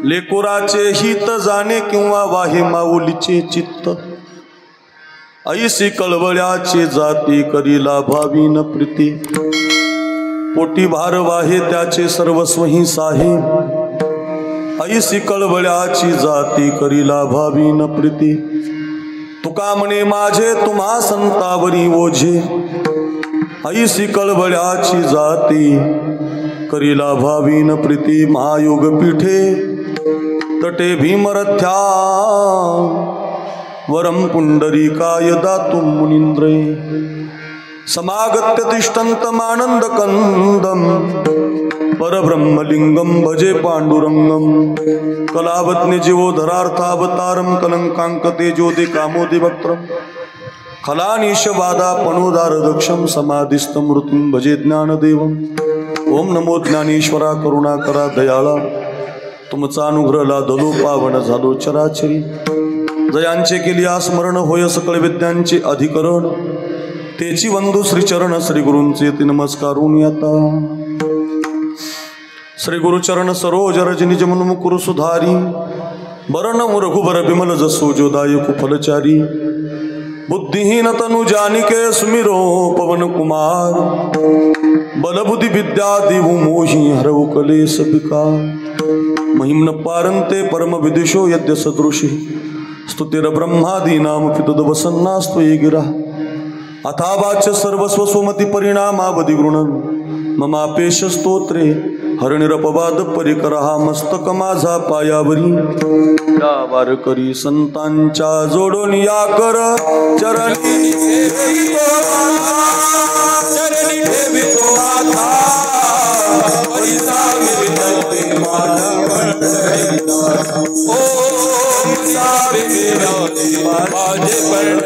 लेकुराचे हित जाणे किंवा वाहे माऊलीचे चित्त, ऐसी कळवळ्याचे जाती करीला भावीन प्रीती, पोटी भार वाहे त्याचे सर्वस्वही साहे, ऐसी कळवळ्याची जाती करीला भावीन प्रीती, तुका म्हणे माझे तुम्हा संतावरी ओझे, ऐसी कळवळ्याची जाती करीला भावीन प्रीती, महायोग पीठे तटे भीमरथ्या वरम पुंडरीकाय दातुं मुनींद्रे, समागत्य तिष्ठन्तमानंद कंदम परब्रह्मलिंगम भजे पांडुरंगम, कलावत्ने जीवोधरार्थावतारम कलंकांक तेजोदे कामोदे वक्त्रम, खलानीशवादा पणोदार दक्षम समाधिस्थ मृत्युं भजे ज्ञानदेवम। ओम नमो ज्ञानेश्वरा करुणाकरा दयाळा, तुमचा अनुग्रह लादलो पावन झालो चराचरी, जयांचे केलिया स्मरण होय सकळ विद्यांचे अधिकरण, तेची वंदू श्रीचरण श्री गुरूंचे ती नमस्कारून येता, श्री गुरुचरण सरोज रज निज मन मुकुर सुधारी, बरण रघुबर बिमल जसो जोदायक फलचारी, बुद्धिहीन तनु जानिके सुमिरो पवन कुमार, बलबुद्धि विद्या देवु मोहि हरऊ कलेश विकार, महिम्न पारंते परम विदुषो यद्य सदृशी, स्तुतिर ब्रह्मादीनां पितुद वसन्नास्त्वयि गिरा, अथावाच्य सर्वस्व सोमति परिणामावधि गृणन्, ममापेश स्तोत्रे हरिनिरपवाद परिकरहा, मस्तक माझा पायावरी वार करी, संतांच्या जोडून या कर चरणी ठेवितो माथा, माझे पंढरी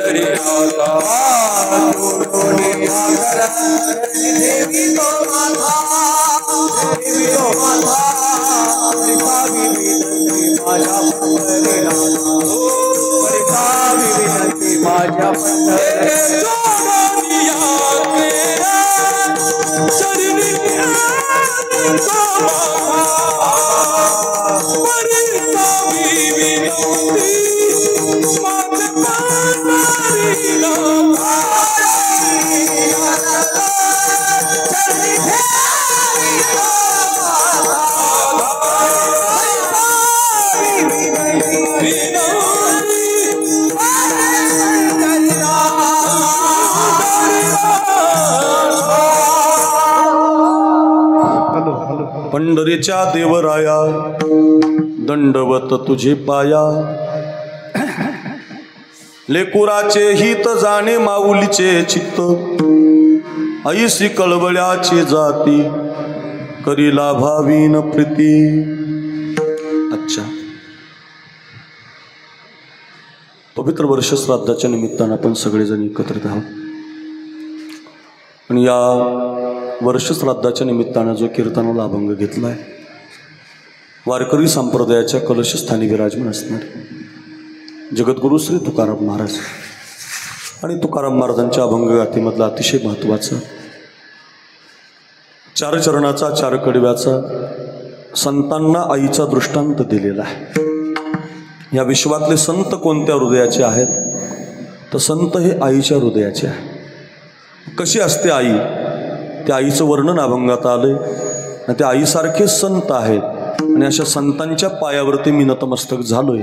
पंढरीच्या देवराया दंडवत तुझे पाया, लेकुराचे हित जाणे माऊलीचे चित्त, ऐसी कळवळ्याची जाती करीला भावीन प्रीती। अच्छा, पवित्र वर्ष श्राद्धाच्या निमित्तानं आपण सगळेजण एकत्रित आहोत, पण या वर्ष श्राद्धाच्या निमित्तानं जो कीर्तनाला अभंग घेतलाय, वारकरी संप्रदायाच्या कलशस्थानी विराजमान असणारे जगद्गुरु श्री तुकाराम महाराज आणि तुकाराम महाराजांच्या अभंग गाथेमधला अतिशय महत्त्वाचा 4 चरणाचा 4 कडव्याचा संतांना आईचा दृष्टांत दिलेला आहे। या विश्वातले संत कोणत्या हृदयाचे आहेत, तर संत हे आईच्या हृदयाचे आहे। कशी असते आई, त्या आईचं वर्णन अभंगात आलंय, आणि त्या आईसारखे संत आहेत, आणि अशा संतांच्या पायावरती मी नतमस्तक झालोय,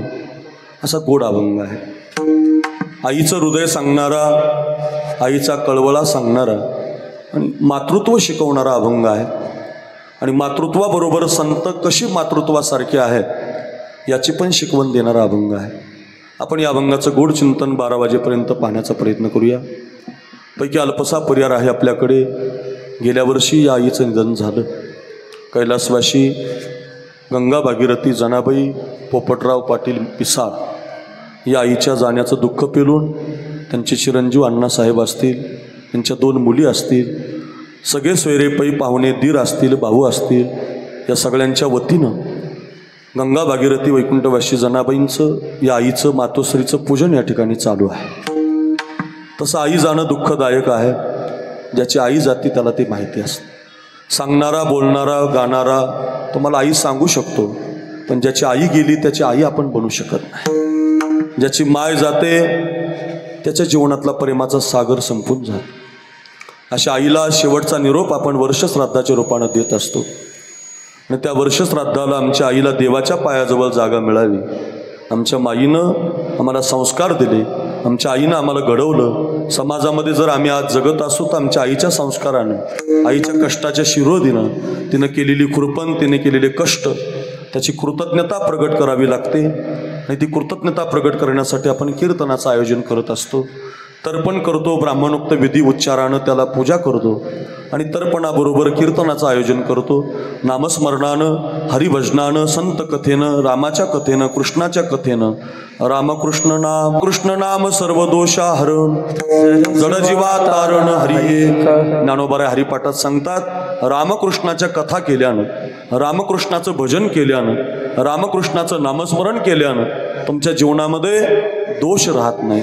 असा गोड अभंग आहे। आईचं हृदय सांगणारा, आईचा कळवळा सांगणारा आणि मातृत्व शिकवणारा अभंग आहे। आणि मातृत्वाबरोबर संत कशी मातृत्वासारखे आहेत याची पण शिकवण देणारा अभंग आहे। आपण या अभंगाचं गोड चिंतन 12 वाजेपर्यंत पाहण्याचा प्रयत्न करूया। पैकी अल्पसा परिवार आहे आपल्याकडे। गेल्या वर्षी या आईचं निधन झालं। कैलासवासी गंगा भागीरथी जनाबाई पोपटराव पाटील पिसाळ या आईच्या जाण्याचं दुःख पेलून त्यांचे चिरंजीव अण्णासाहेब असतील, त्यांच्या 2 मुली असतील, सगळे सोयरेपै पाहुणे दीर असतील, भाऊ असतील, या सगळ्यांच्या वतीनं गंगा भागीरथी वैकुंठवासी जनाबाईंचं या आईचं मातोश्रीचं पूजन या ठिकाणी चालू आहे। तसं आई जाणं दुःखदायक आहे। ज्याची आई जाती त्याला ते माहिती असतं। सांगणारा, बोलणारा, गाणारा तुम्हाला आई सांगू शकतो, पण ज्याची आई गेली त्याची आई आपण बनू शकत नाही. ज्याची माय जाते त्याच्या जीवनातला प्रेमाचा सागर संपून जातो. अशा आईला शेवटचा निरोप आपण वर्षश्राद्धाच्या रूपानं देत असतो. आणि त्या वर्षश्राद्धाला आमच्या आईला देवाच्या पायाजवळ जागा मिळावी. आमच्या माईनं आम्हाला संस्कार दिले, आमच्या आईनं आम्हाला घडवलं. समाजामध्ये जर आम्ही आज जगत असू तर आमच्या आईच्या संस्कारानं, आईच्या कष्टाच्या शिरोधीनं, तिनं केलेली कृपण, तिने केलेले कष्ट, त्याची कृतज्ञता प्रगट करावी लागते. आणि ती कृतज्ञता प्रगट करण्यासाठी आपण कीर्तनाचं आयोजन करत असतो. तर्पण करतो, ब्राह्मणोक्त विधी उच्चारानं त्याला पूजा करतो. आणि तर्पणाबरोबर कीर्तनाचं आयोजन करतो. नामस्मरणानं, हरिभजनानं, संत कथेनं, रामाच्या कथेनं, कृष्णाच्या कथेनं. कृष्ण नाम सर्व दोषा हरण, जड जीवा तारण हरिये. ज्ञानोबा हरिपाठात सांगतात, रामकृष्णाच्या कथा केल्यानं, रामकृष्णाचं भजन केल्यानं, रामकृष्णाचं नामस्मरण केल्यानं तुमच्या जीवनामध्ये दोष राहत नाही.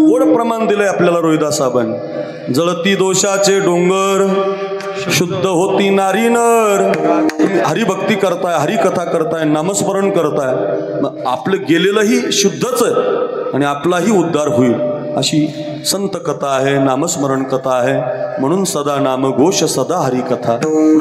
गोड प्रमाण दिलंय आपल्याला रोहिदास साहेबांनी. जळती दोषाचे डोंगर, शुद्ध होती नारी नर. हरिभक्ती करताय, हरिकथा करताय, नामस्मरण करताय, आपलं गेलेलंही शुद्धच आहे आणि आपलाही उद्धार होईल. अशी संत कथा आहे, नामस्मरण कथा आहे. म्हणून सदा नाम घोष, सदा हरिकथा.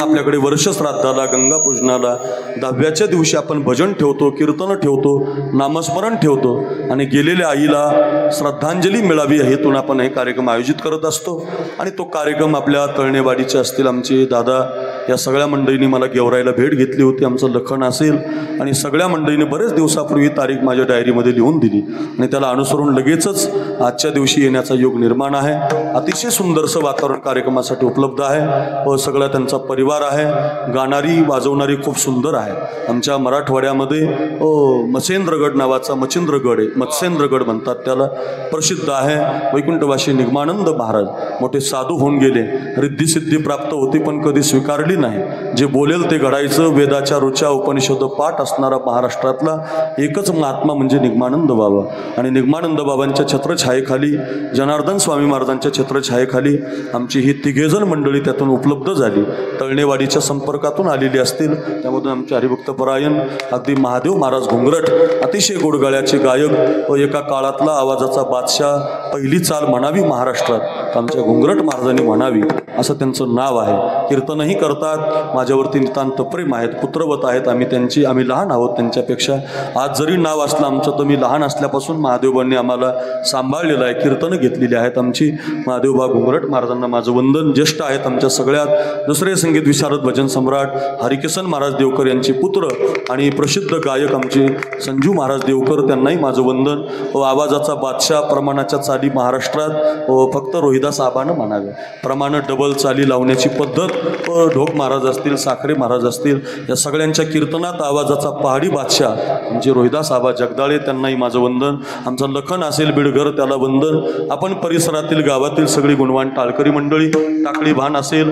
आपल्याकडे वर्षश्राद्धाला, गंगापूजनाला 10व्याच्या दिवशी आपण भजन ठेवतो, कीर्तन ठेवतो, नामस्मरण ठेवतो. आणि गेलेल्या आईला श्रद्धांजली मिळावी हेतून आपण हे कार्यक्रम आयोजित करत असतो. आणि तो कार्यक्रम आपल्या तळणेवाडीचे असतील आमचे दादा, या सगळ्या मंडळींनी मला गेवरायला भेट घेतली होती. आमचं लखन असेल आणि सगळ्या मंडळीने बरेच दिवसापूर्वी तारीख माझ्या डायरीमध्ये लिहून दिली आणि त्याला अनुसरून लगेचच आजच्या दिवशी येण्याचा योग निर्माण आहे. अतिशय सुंदरसं वातावरण कार्यक्रमासाठी उपलब्ध आहे व सगळा त्यांचा परिवार आहे. गाणारी वाजवणारी खूप सुंदर आहे. आमच्या मराठवाड्यामध्ये मत्स्येंद्रगड नावाचा मच्छिंद्रगड आहे, मत्स्येंद्रगड म्हणतात त्याला, प्रसिद्ध आहे. वैकुंठवासी निगमानंद महाराज मोठे साधू होऊन गेले. रिद्धिसिद्धी प्राप्त होती पण कधी स्वीकारली नाही. जे बोलेल ते घडायचं. वेदाच्या ऋचा उपनिषद पाठ असणारा महाराष्ट्रातला एकच महात्मा म्हणजे निगमानंद बाबा. आणि निगमानंद बाबांच्या छत्रछायेखाली, जनार्दन स्वामी महाराजांच्या छत्रछायेखाली आमची ही तिघेजण मंडळी त्यातून उपलब्ध झाली. तळणेवाडीच्या संपर्कातून आलेली असतील. त्यामधून आमचे हरिभक्तपरायण अगदी महादेव महाराज घुंगरट, अतिशय गोडगळ्याचे गायक व एका काळातला आवाजाचा बादशाह, पहिली चाल म्हणावी महाराष्ट्रात आमच्या घुंगरट महाराजांनी म्हणावी असं त्यांचं नाव आहे. कीर्तनही करतात. माझ्यावरती नितांत प्रेम आहेत, पुत्रवत आहेत. आम्ही लहान आहोत त्यांच्यापेक्षा. आज जरी नाव असलं आमचं तर मी लहान असल्यापासून महादेवबांनी आम्हाला सांभाळलेलं आहे. कीर्तनं घेतलेली आहेत आमची. महादेवबा घुंगरट महाराजांना माझं वंदन. ज्येष्ठ आहेत आमच्या सगळ्यात. दुसरे संगीत विशारद भजन सम्राट हरिकिसन महाराज देवकर यांचे पुत्र आणि प्रसिद्ध गायक आमचे संजू महाराज देवकर, त्यांनाही माझं वंदन. व आवाजाचा बादशाह, प्रमाणाच्या चाली महाराष्ट्रात फक्त रोहिदास आबानं म्हणावे. प्रमाण डबल चाली लावण्याची पद्धत, ढोक महाराज असतील, साखरे महाराज असतील, या सगळ्यांच्या कीर्तनात आवाजाचा पहाडी बादशाह म्हणजे रोहिदास आबा जगदाळे, त्यांनाही माझं वंदन. आमचं लखन असेल बिडघर, त्याला वंदन. आपण परिसरातील गावातील सगळी गुणवान टाळकरी मंडळी, टाकळी भान असेल,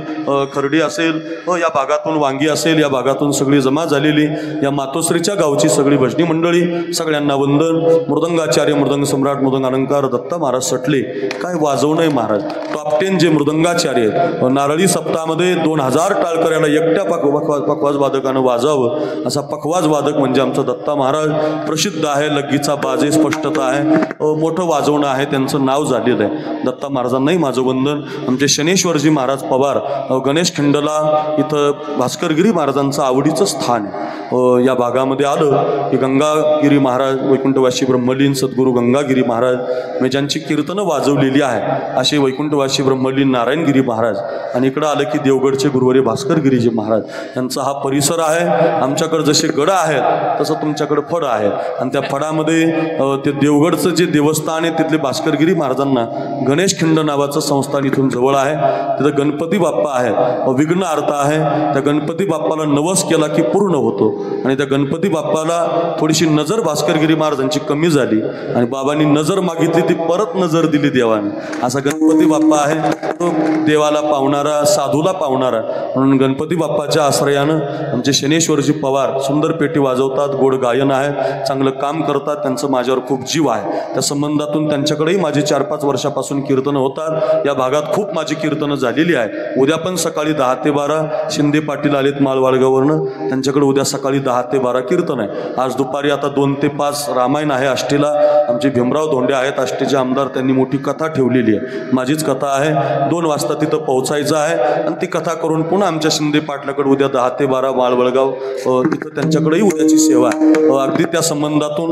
खर्डी असेल, या भागातून वांगी असेल, या भागातून सगळी जमा झालेली या मातोश्रीच्या गावची सगळी भजनी मंडळी, सगळ्यांना वंदन. मृदंगाचार्य, मृदंग सम्राट, मृदंग अलंकार दत्ता महाराज सटले, काय वाजवणं आहे महाराज. टॉप 10 जे मृदंगाचार्य आहेत. नारळी सप्ताहामध्ये 2000 टाळकऱ्याला एकट्या पखवाज वादकानं वाजावं असा पखवाज वादक म्हणजे आमचा दत्ता महाराज प्रसिद्ध आहे. लग्गीचा बाजे स्पष्टता आहे, मोठं वाजवणं आहे, त्यांचं नाव झालेलं आहे. दत्ता महाराजांनाही माझं वंदन. आमचे शनेश्वरजी महाराज पवार गणेश खिंडला इथं भास्करगिरी महाराजांचं आवडीचं स्थान आहे. या भागामध्ये आलं की गंगागिरी महाराज वैकुंठवासी ब्रह्मलीन सद्गुरू गंगागिरी महाराज म्हणजे ज्यांची कीर्तनं वाजवलेली आहे असे वैकुंठवासी ब्रह्मलीन नारायणगिरी महाराज, आणि इकडं आलं की देवगडचे गुरुवारी भास्करगिरीजी महाराज यांचा हा परिसर आहे. आमच्याकडे जसे गडं आहेत तसं तुमच्याकडे फळं आहेत, आणि त्या फळामध्ये ते देवगडचं जे देवस्थान आहे तिथले भास्करगिरी महाराजांना गणेश खिंड नावाचं संस्थान इथून जवळ आहे. तिथं गणपती बाप्पा आहे, विघ्न अर्थ आहे. त्या गणपती बाप्पाला नवस केला की पूर्ण होतो, आणि त्या गणपती बाप्पाला थोडीशी नजर भास्करगिरी महाराजांची कमी झाली आणि बाबांनी नजर मागितली, ती परत नजर दिली देवाने. असा गणपती बाप्पा आहे, तो देवाला पावणारा, साधूला पावणारा. म्हणून गणपती बाप्पाच्या आश्रयानं आमचे शनेश्वरजी पवार सुंदर पेटी वाजवतात, गोड गायन आहे, चांगलं काम करतात. त्यांचं माझ्यावर खूप जीव आहे. त्या संबंधातून त्यांच्याकडेही माझी 4-5 वर्षापासून कीर्तनं होतात. या भागात खूप माझी कीर्तनं झालेली आहे. उद्या पण सकाळी 10 ते 12 शिंदे पाटील आलेत माळवाडगाववरनं, त्यांच्याकडे उद्या सकाळी 10 ते 12 कीर्तन आहे. आज दुपारी आता 2 ते 5 रामायण आहे आष्टीला. आमचे भीमराव धोंडे आहेत आष्टीचे आमदार, त्यांनी मोठी कथा ठेवलेली आहे, माझीच कथा आहे. 2 वाजता तिथं पोहोचायचं आहे आणि ती कथा करून पुन्हा आमच्या शिंदे पाटलाकडे उद्या 10 ते 12 माळवळगाव तिथं त्यांच्याकडेही उद्याची सेवा आहे. अगदी त्या संबंधातून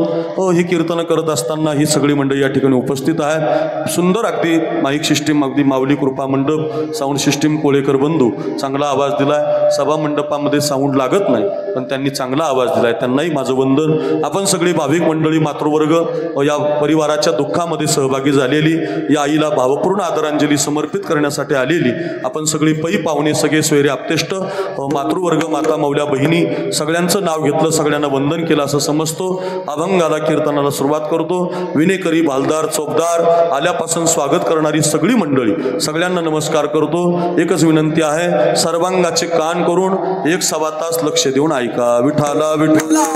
ही कीर्तनं करत असताना ही सगळी मंडळी या ठिकाणी उपस्थित आहेत. सुंदर अगदी माईक सिस्टीम, अगदी माऊली कृपा मंडप, साऊंड सिस्टीम कोळेकर बंधू चांगला आवाज दिलाय. सभा मंडपामध्ये साऊंड लागत नाही पण त्यांनी चांगला आवाज दिलाय, त्यांनाही माझं वंदन. आपण सगळी भाविक मंडळी मातृवर्ग या परिवाराच्या दुःखामध्ये सहभागी झालेली, या आईला भावपूर्ण आदरांजली समर्पित करण्यासाठी आलेली आपण सगळी पै पाहुणे, सगळे सोयरे आप्तेष्ट, मातृवर्ग, माता मौल्या बहिणी, सगळ्यांचं नाव घेतलं, सगळ्यांना वंदन केलं असं समजतो. अभंगाला कीर्तनाला सुरुवात करतो. विनेकरी, भालदार, चोपदार आल्यापासून स्वागत करणारी सगळी मंडळी, सगळ्यांना नमस्कार करतो. एकच विनंती आहे, सर्वांगाचे कान करून 1-1.25 तास लक्ष देऊन ऐका. विठाला विठ्ठला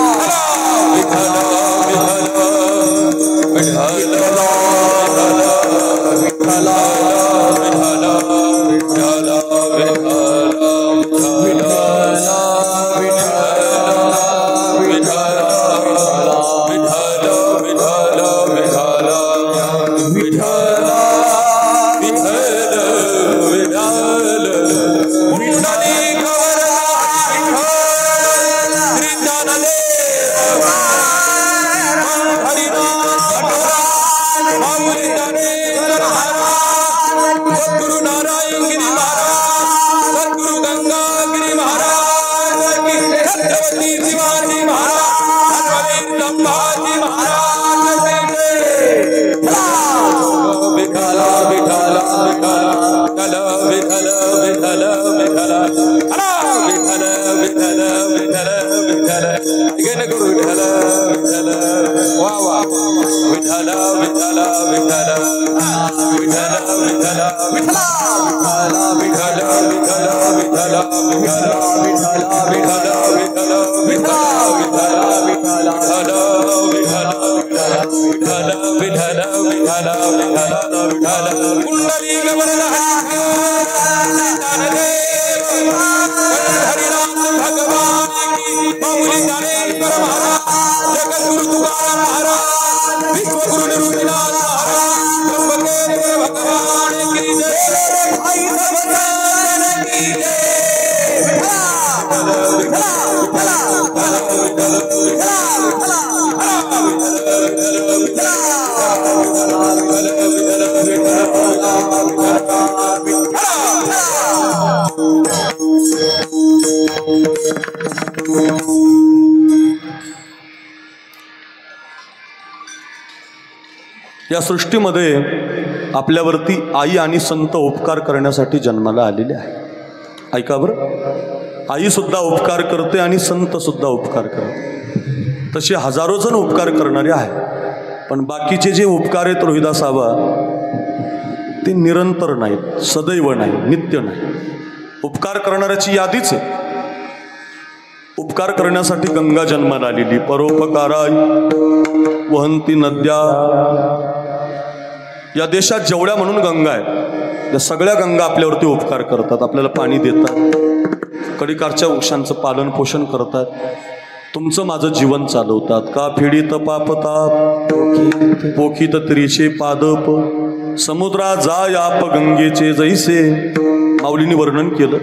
या सृष्टीमध्ये आपल्यावरती आई आणि संत उपकार करण्यासाठी जन्माला आलेले आहे. ऐका बरं, आई सुद्धा उपकार करते आणि संत सुद्धा उपकार करते. तसे हजारो जण उपकार करणारे आहेत, पण बाकीचे जे उपकार आहेत रोहिदास आबा ते निरंतर नाहीत, सदैव नाही, नित्य नाही. उपकार करणाऱ्याची यादीच आहे. उपकार करण्यासाठी गंगा जन्माला आलेली. परोपकाराय वहंती नद्या. या देशात जेवढ्या म्हणून गंगा आहे त्या सगळ्या गंगा आपल्यावरती उपकार करतात, आपल्याला पाणी देतात, कडीकारच्या वृक्षांचं पालन पोषण करतात, तुमचं माझं जीवन चालवतात. का फिडीत पापताप पोखित त्रिशे पादप समुद्रा जायाप गंगेचे जैसे. माऊलींनी वर्णन केलं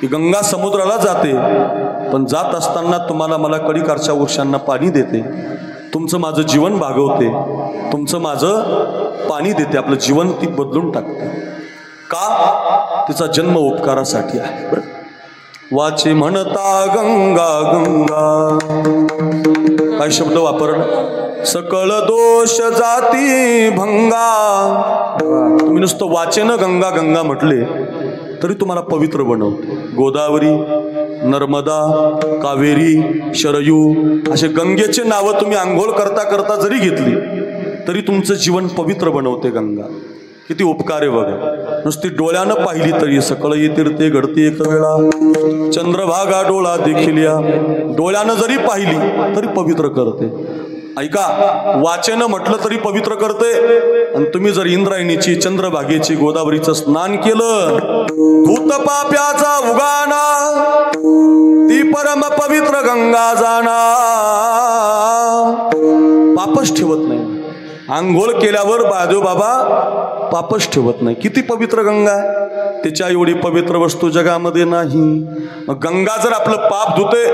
की गंगा समुद्राला जाते, पण जात असताना तुम्हाला मला कडीकारच्या वृक्षांना पाणी देते, तुमचं माझं जीवन भागवते, तुमचं माझं पाणी देते, आपलं जीवन ती बदलून टाकते. का? तिचा जन्म उपकारासाठी आहे. वाचे म्हणता गंगा गंगा, काय शब्द वापरला? सकळ दोष जाती भंगा. तुम्ही नुसतं वाचेनं गंगा गंगा म्हटले तरी तुम्हाला पवित्र बनवते. गोदावरी, नर्मदा, कावेरी, शरयू असे गंगेचे नावं तुम्ही आंघोळ करता करता जरी घेतली तरी तुमचं जीवन पवित्र बनवते गंगा. किती उपकार आहे बघा. नुसती डोळ्यानं पाहिली तरी सकळ तीर्थे घडते एक वेळा, चंद्रभागा डोळा देखील या. डोळ्यानं जरी पाहिली तरी पवित्र करते. ऐका, वाचेनं म्हटलं तरी पवित्र करते. आणि तुम्ही जर इंद्रायणीची, चंद्रभागेची, गोदावरीचं स्नान केलं, भूत पाप्याचा उगाना ती परम पवित्र गंगा जाना. पापच ठेवत नाही. आंघोळ केल्यावर बाजू बाबा पापच ठेवत नाही. किती पवित्र गंगा आहे, त्याच्या एवढी पवित्र वस्तू जगामध्ये नाही. मग गंगा जर आपलं पाप धुते,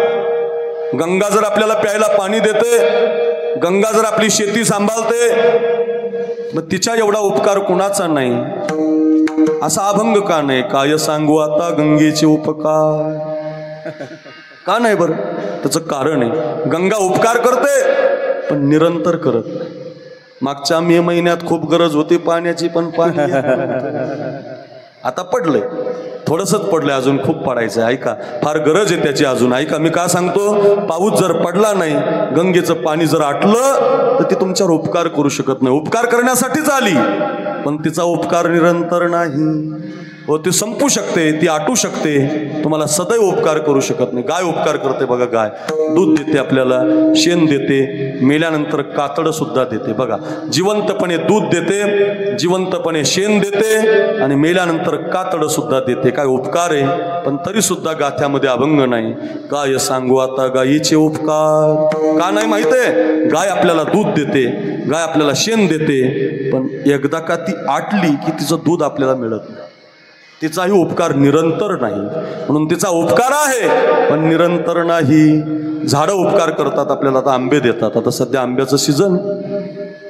गंगा जर आपल्याला प्यायला पाणी देते, गंगा जर आपली शेती सांभाळते, मग तिच्या एवढा उपकार कुणाचा नाही. असा अभंग का नाही? काय सांगू आता गंगेचे उपकार. का नाही बरं? त्याचं कारण आहे, गंगा उपकार करते पण निरंतर करत नाही. मागच्या मे महिन्यात खूप गरज होती पाण्याची, पण पाणी आता पडलंय, थोडंसंच पडलंय, अजून खूप पडायचं आहे. ऐका, फार गरज आहे त्याची अजून. ऐका, मी का सांगतो, पाऊस जर पडला नाही, गंगेचं पाणी जर आटलं तर ती तुमच्यावर उपकार करू शकत नाही. उपकार करण्यासाठीच आली, पण तिचा उपकार निरंतर नाही. हो, ती संपू शकते, ती आटू शकते, तुम्हाला सदैव उपकार करू शकत नाही. गाय उपकार करते बघा. गाय दूध देते आपल्याला, शेण देते, मेल्यानंतर कातडं सुद्धा देते बघा. जिवंतपणे दूध देते, जिवंतपणे शेण देते आणि मेल्यानंतर कातडं सुद्धा देते. काय उपकार आहे. पण तरी सुद्धा गाथ्यामध्ये अभंग नाही. काय सांगू आता गायीचे उपकार. का नाही माहित आहे? गाय आपल्याला दूध देते, गाय आपल्याला शेण देते, पण एकदा का ती आटली की तिचं दूध आपल्याला मिळत नाही. तिचाही उपकार निरंतर नाही. म्हणून तिचा उपकार आहे पण निरंतर नाही. झाडं उपकार करतात आपल्याला. आता आंबे देतात. आता सध्या आंब्याचं सीझन,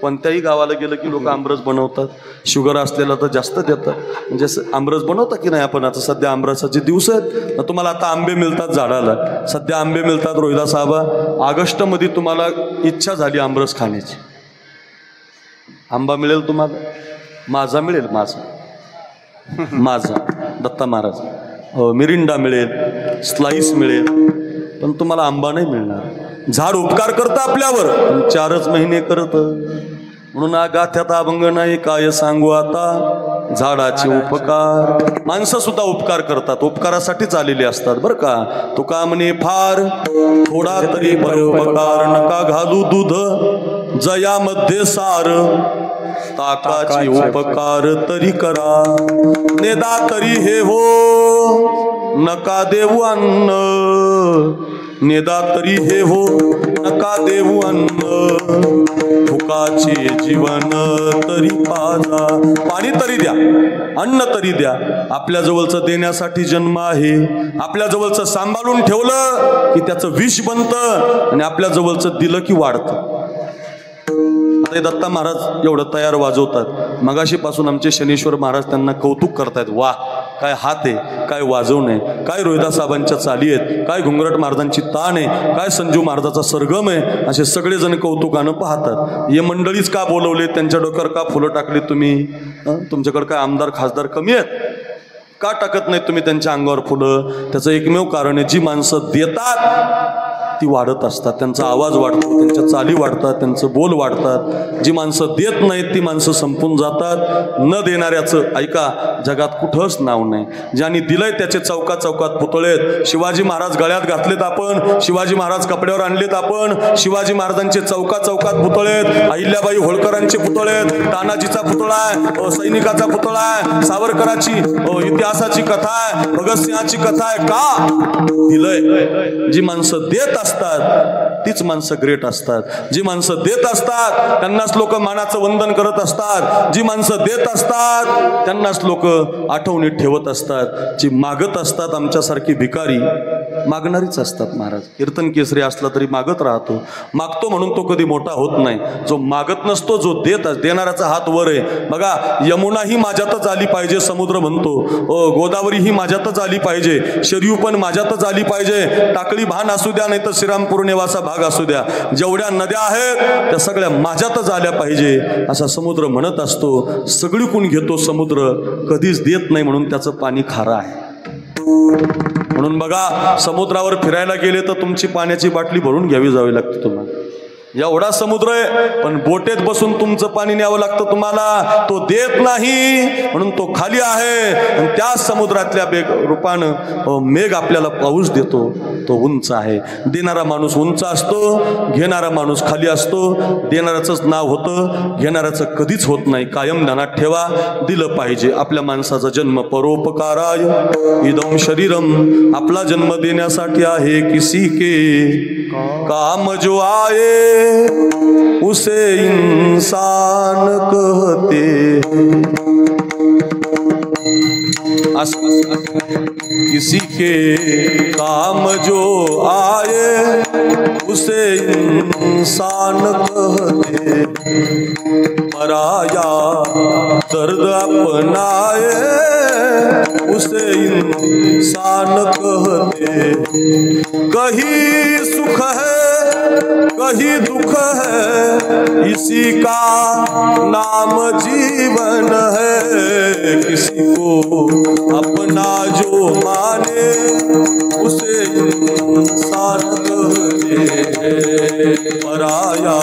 कोणत्याही गावाला गेलं की लोक आमरस बनवतात. शुगर असलेला तर जास्त देतात. म्हणजे आमरस बनवतात की नाही आपण? आता सध्या आमरसाचे दिवस आहेत. तुम्हाला आता आंबे मिळतात झाडाला, सध्या आंबे मिळतात. रोहिदास साहेबा, ऑगस्टमध्ये तुम्हाला इच्छा झाली आमरस खाण्याची, आंबा मिळेल तुम्हाला. माझा मिळेल, माझा दत्ता महाराज. मिरिंडा मिळेल, स्लाइस मिळेल, पण तुम्हाला आंबा नाही मिळणार. झाड उपकार करतं आपल्यावर, पण 4च महिने करतं. म्हणून गाथ्यात अभंग नाही. काय सांगू आता झाडाचे उपकार. माणसं सुद्धा उपकार करतात, उपकारासाठीच आलेले असतात बरं का. तुका म्हणे फार थोडा तरी परोपकार, नका घालू दूध जयामध्ये सार. ताकाचे उपकार तरी करा, नेदा तरी हे हो, नका देऊ अन्न. नेदा तरी हे हो, नका देऊ अन्न. फुकाचे जीवन तरी पाजा. पाणी तरी द्या, अन्न तरी द्या. आपल्या जवळचं देण्यासाठी जन्म आहे. आपल्या जवळचं सांभाळून ठेवलं की त्याचं विष बनतं आणि आपल्या जवळचं दिलं की वाढतं. आता दत्ता महाराज एवढं तयार वाजवतात. मगाशीपासून आमचे शनीश्वर महाराज त्यांना कौतुक करतायत. वा, काय हात आहे, काय वाजवणे, काय रोहिदास साहेबांच्या चाली आहेत, काय घुंगरट महाराजांची ताण आहे, काय संजू महाराजाचा सरगम आहे. असे सगळेजण कौतुकानं पाहतात. हे मंडळीच का बोलवले, त्यांच्या डोक्यावर का फुलं टाकली तुम्ही? तुमच्याकडे काय आमदार खासदार कमी आहेत का? टाकत नाही तुम्ही त्यांच्या अंगावर फुलं? त्याचं एकमेव कारण आहे, जी माणसं देतात ती वाढत असतात, त्यांचा आवाज वाढतो, त्यांच्या चाली वाढतात, त्यांचं बोल वाढतात. जी माणसं देत नाहीत ती माणसं संपून जातात. न देणाऱ्याचं ऐका जगात कुठंच नाव नाही. ज्यांनी दिलंय त्याचे चौकात चौकात पुतळेत. शिवाजी महाराज गळ्यात घातलेत आपण, शिवाजी महाराज कपड्यावर आणलेत आपण, शिवाजी महाराजांचे चौकात चौकात पुतळेत, अहिल्याबाई होळकरांचे पुतळेत, तानाजीचा पुतळा आहे, सैनिकाचा पुतळा आहे, सावरकराची इतिहासाची कथा आहे, भगतसिंहाची कथा आहे. का दिलंय? जी माणसं देत असतात तीच माणसं ग्रेट असतात. जी माणसं देत असतात त्यांनाच लोक मानाचं वंदन करत असतात. जी माणसं देत असतात त्यांनाच लोक आठवणीत ठेवत असतात. जी मागत असतात आमच्यासारखी भिकारी मागणारीच असतात. महाराज कीर्तन केसरी असला तरी मागत राहतो. मागतो म्हणून तो कधी मोठा होत नाही. जो मागत नसतो, जो देणाऱ्याचा हात वर आहे. बघा यमुना ही माझ्यातच आली पाहिजे समुद्र म्हणतो, गोदावरी ही माझ्यातच आली पाहिजे, शरयू पण माझ्यातच आली पाहिजे, टाकळी भान असू द्या नाही तर श्रीरामपूर निवासा भाग असू द्या, जेवढ्या नद्या आहेत त्या सगळ्या माझ्यातच आल्या पाहिजे असा समुद्र म्हणत असतो. सगळीकून घेतो समुद्र, कधीच देत नाही म्हणून त्याचं पाणी खारं आहे. म्हणून बघा समुद्रावर फिरायला गेले तर तुमची पाण्याची बाटली भरून घ्यावी जावी लागते तुम्हाला. एवढा समुद्र आहे पण बोटेत बसून तुमचं पाणी न्यावं लागतं तुम्हाला. तो देत नाही म्हणून तो खाली आहे. आणि त्या समुद्रातल्या रूपानं मेघ आपल्याला पाऊस देतो. तो उंच आहे. देणारा माणूस उंच असतो, घेणारा माणूस खाली असतो. देणाऱ्याचंच नाव होतं, घेणाऱ्याचं कधीच होत नाही. कायम ध्यानात ठेवा, दिलं पाहिजे. आपल्या माणसाचा जन्म परोपकाराय इदं शरीरम, आपला जन्म देण्यासाठी आहे. किसी के काम जो आए उसे इंसान कहते. किसी के काम जो आए उसे इंसान कहते. पराया दर्द अपनाए उसे इंसान कहते. कहीं सुख है कहीं दुख है, इसी का नाम जीवन है. किसी को अपना जो माने उसे इंसान कहते. पराया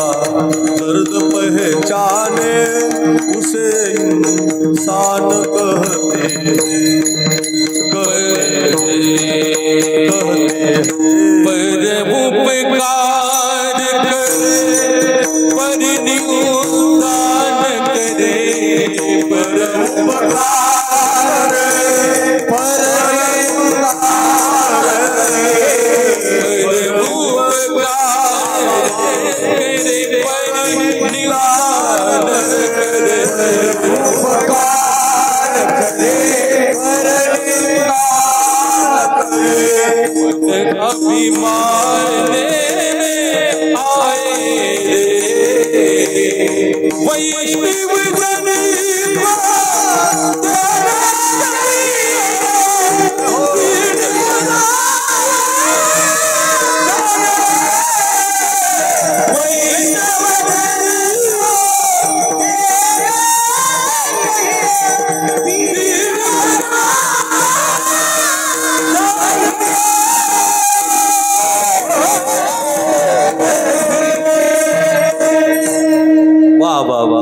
दर्द पहचाने उसे इंसान कहते.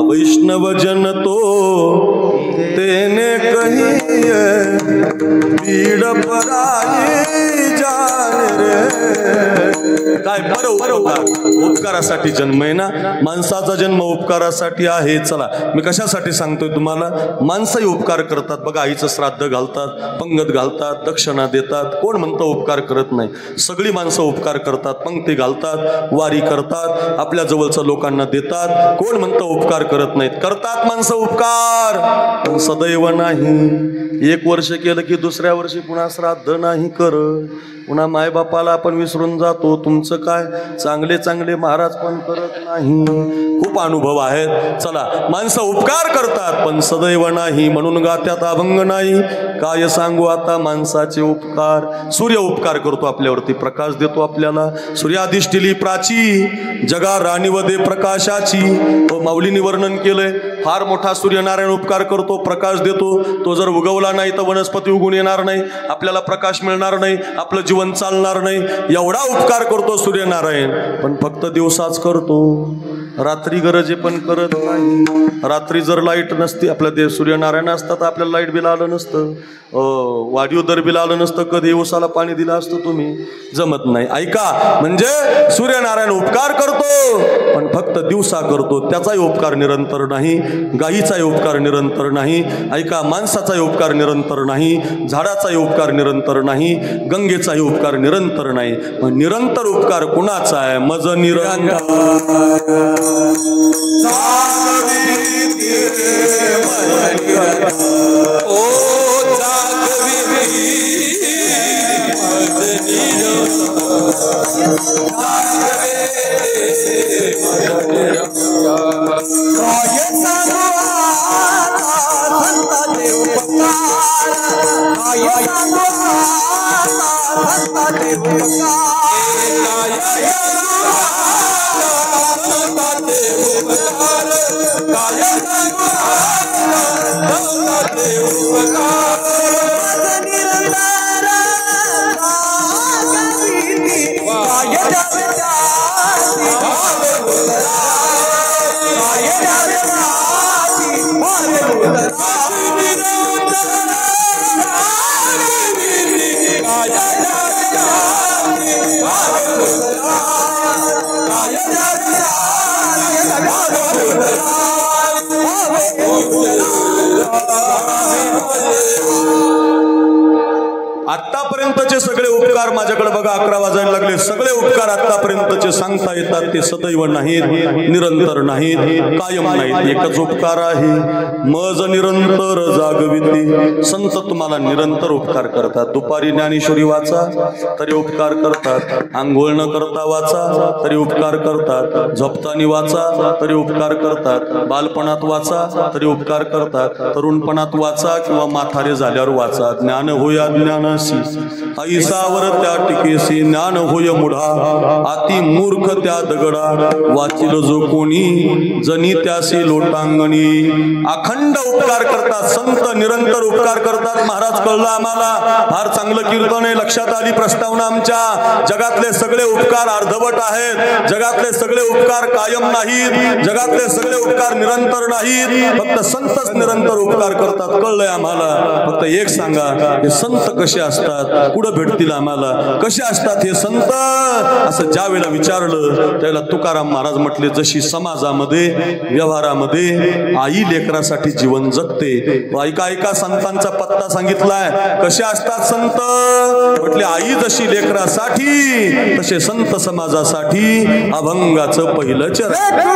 वैष्णव जन तो तेने कहिए पीड़ पराई जान रे. काय बरोबर उपकारासाठी जन्म आहे ना. माणसाचा जन्म उपकारासाठी आहे. चला मी कशासाठी सांगतोय तुम्हाला. माणसंही उपकार करतात. बघा आईचं श्राद्ध घालतात, पंगत घालतात, दक्षिणा देतात. कोण म्हणतं उपकार करत नाही? सगळी माणसं उपकार करतात. पंक्ती घालतात, वारी करतात, आपल्या जवळच्या लोकांना देतात. कोण म्हणतं उपकार करत नाहीत? करतात माणसं उपकार, पण सदैव नाही. एक वर्ष केलं की दुसऱ्या वर्षी पुन्हा श्राद्ध नाही करत. पुन्हा मायबापाला आपण विसरून जातो. तुमचं काय, चांगले चांगले महाराज पण करत नाही. खूप अनुभव आहेत. चला माणसं उपकार करतात पण सदैव नाही. म्हणून गात्यात अभंग नाही. काय सांगू आता माणसाचे उपकार. सूर्य उपकार करतो आपल्यावरती, प्रकाश देतो आपल्याला. सूर्याधिष्ठिली प्राची जगा राणीवदे प्रकाशाची. माऊलींनी वर्णन केलंय. फार मोठा सूर्यनारायण उपकार करतो, प्रकाश देतो. तो जर उगवला नाही तर वनस्पती उगून येणार नाही, आपल्याला प्रकाश मिळणार नाही, आपलं जीवन चालणार नाही. एवढा उपकार उपकार करतो सूर्यनारायण, पण फक्त दिवसाच करतो, रात्री गरजे पण करत नाही. रात्री जर लाईट नसती, आपल्या ते सूर्यनारायण असतात तर आपल्याला लाईट बिल आलं नसतं, वाढीव दर बिल आलं नसतं, कधी उसाला पाणी दिलं असतं तुम्ही, जमत नाही. ऐका, म्हणजे सूर्यनारायण उपकार करतो पण फक्त दिवसा करतो, त्याचाही उपकार निरंतर नाही. गायीचाही उपकार निरंतर नाही. ऐका, माणसाचाही उपकार निरंतर नाही, झाडाचाही उपकार निरंतर नाही, गंगेचाही उपकार निरंतर नाही. मग निरंतर उपकार कुणाचा आहे? मज निरंतर आतापर्यंतचे सगळे उपकार माझ्याकडे बघा, 11 वाजायला लागले. सगळे उपकार आतापर्यंतचे सांगता येतात ते सदैव नाहीत, निरंतर नाहीत, कायम नाहीत. एकच उपकार आहे, मज निरंतर जागविती. संत तुम्हाला निरंतर उपकार करतात. दुपारी ज्ञानेश्वरी वाचा तरी उपकार करतात, आंघोळ न करता वाचा तरी उपकार करतात, झोपतानी वाचा तरी उपकार करतात, बालपणात वाचा तरी उपकार करतात, तरुणपणात वाचा किंवा म्हातारे झाल्यावर वाचा. ज्ञान होया ज्ञान ऐसावर त्या टिकेसी, ज्ञान होय मुढा अति मूर्ख त्या दगडा, वाचिल जो कोणी जनी त्यासी लोटांगणी. अखंड उपकार करतात संत, निरंतर उपकार करतात. महाराज कळलं आम्हाला, फार चांगलं कीर्तन आहे. लक्षात आली प्रस्तावना आमच्या. जगातले सगळे उपकार अर्धवट आहेत, जगातले सगळे उपकार कायम नाहीत, जगातले सगळे उपकार निरंतर नाहीत, फक्त संतच निरंतर उपकार करतात. कळलंय आम्हाला. फक्त एक सांगा, हे संत कसे असतात, कुठं भेटतील आम्हाला, कसे असतात हे संत? असं ज्या वेळेला विचारलं त्याला तुकाराम महाराज म्हटले, जशी समाजामध्ये व्यवहारामध्ये आई लेकरासाठी जीवन जगते. ऐका ऐका, संतांचा पत्ता सांगितलाय. कसे असतात संत? म्हटले, आई जशी लेकरासाठी तसे संत समाजासाठी अभंगाचं पहिलं चरण.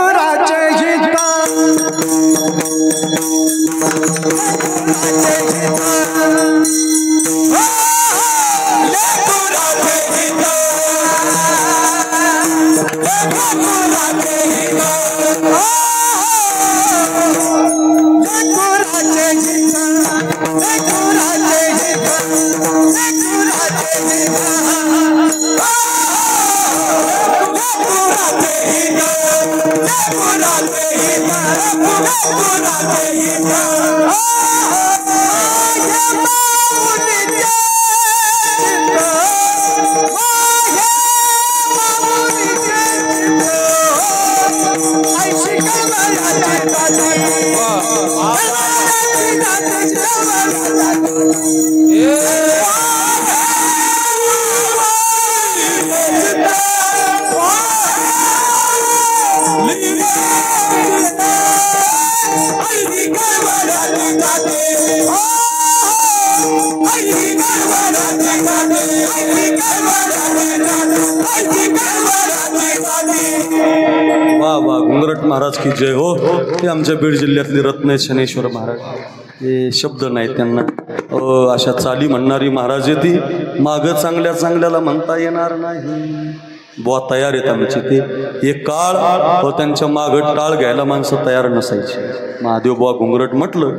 वाह वाह, घुंगरट महाराज की जय हो. ते आमच्या बीड जिल्ह्यातले रत्न शनेश्वर महाराज. हे शब्द नाहीत त्यांना. अशा चाली म्हणणारी महाराज आहे ती. मागं चांगल्या चांगल्याला म्हणता येणार नाही. बुवा तयार आहेत आमची. ते एक काळ त्यांच्या मागं टाळ घ्यायला माणसं तयार नसायची. महादेव बुवा घुंगरट म्हटलं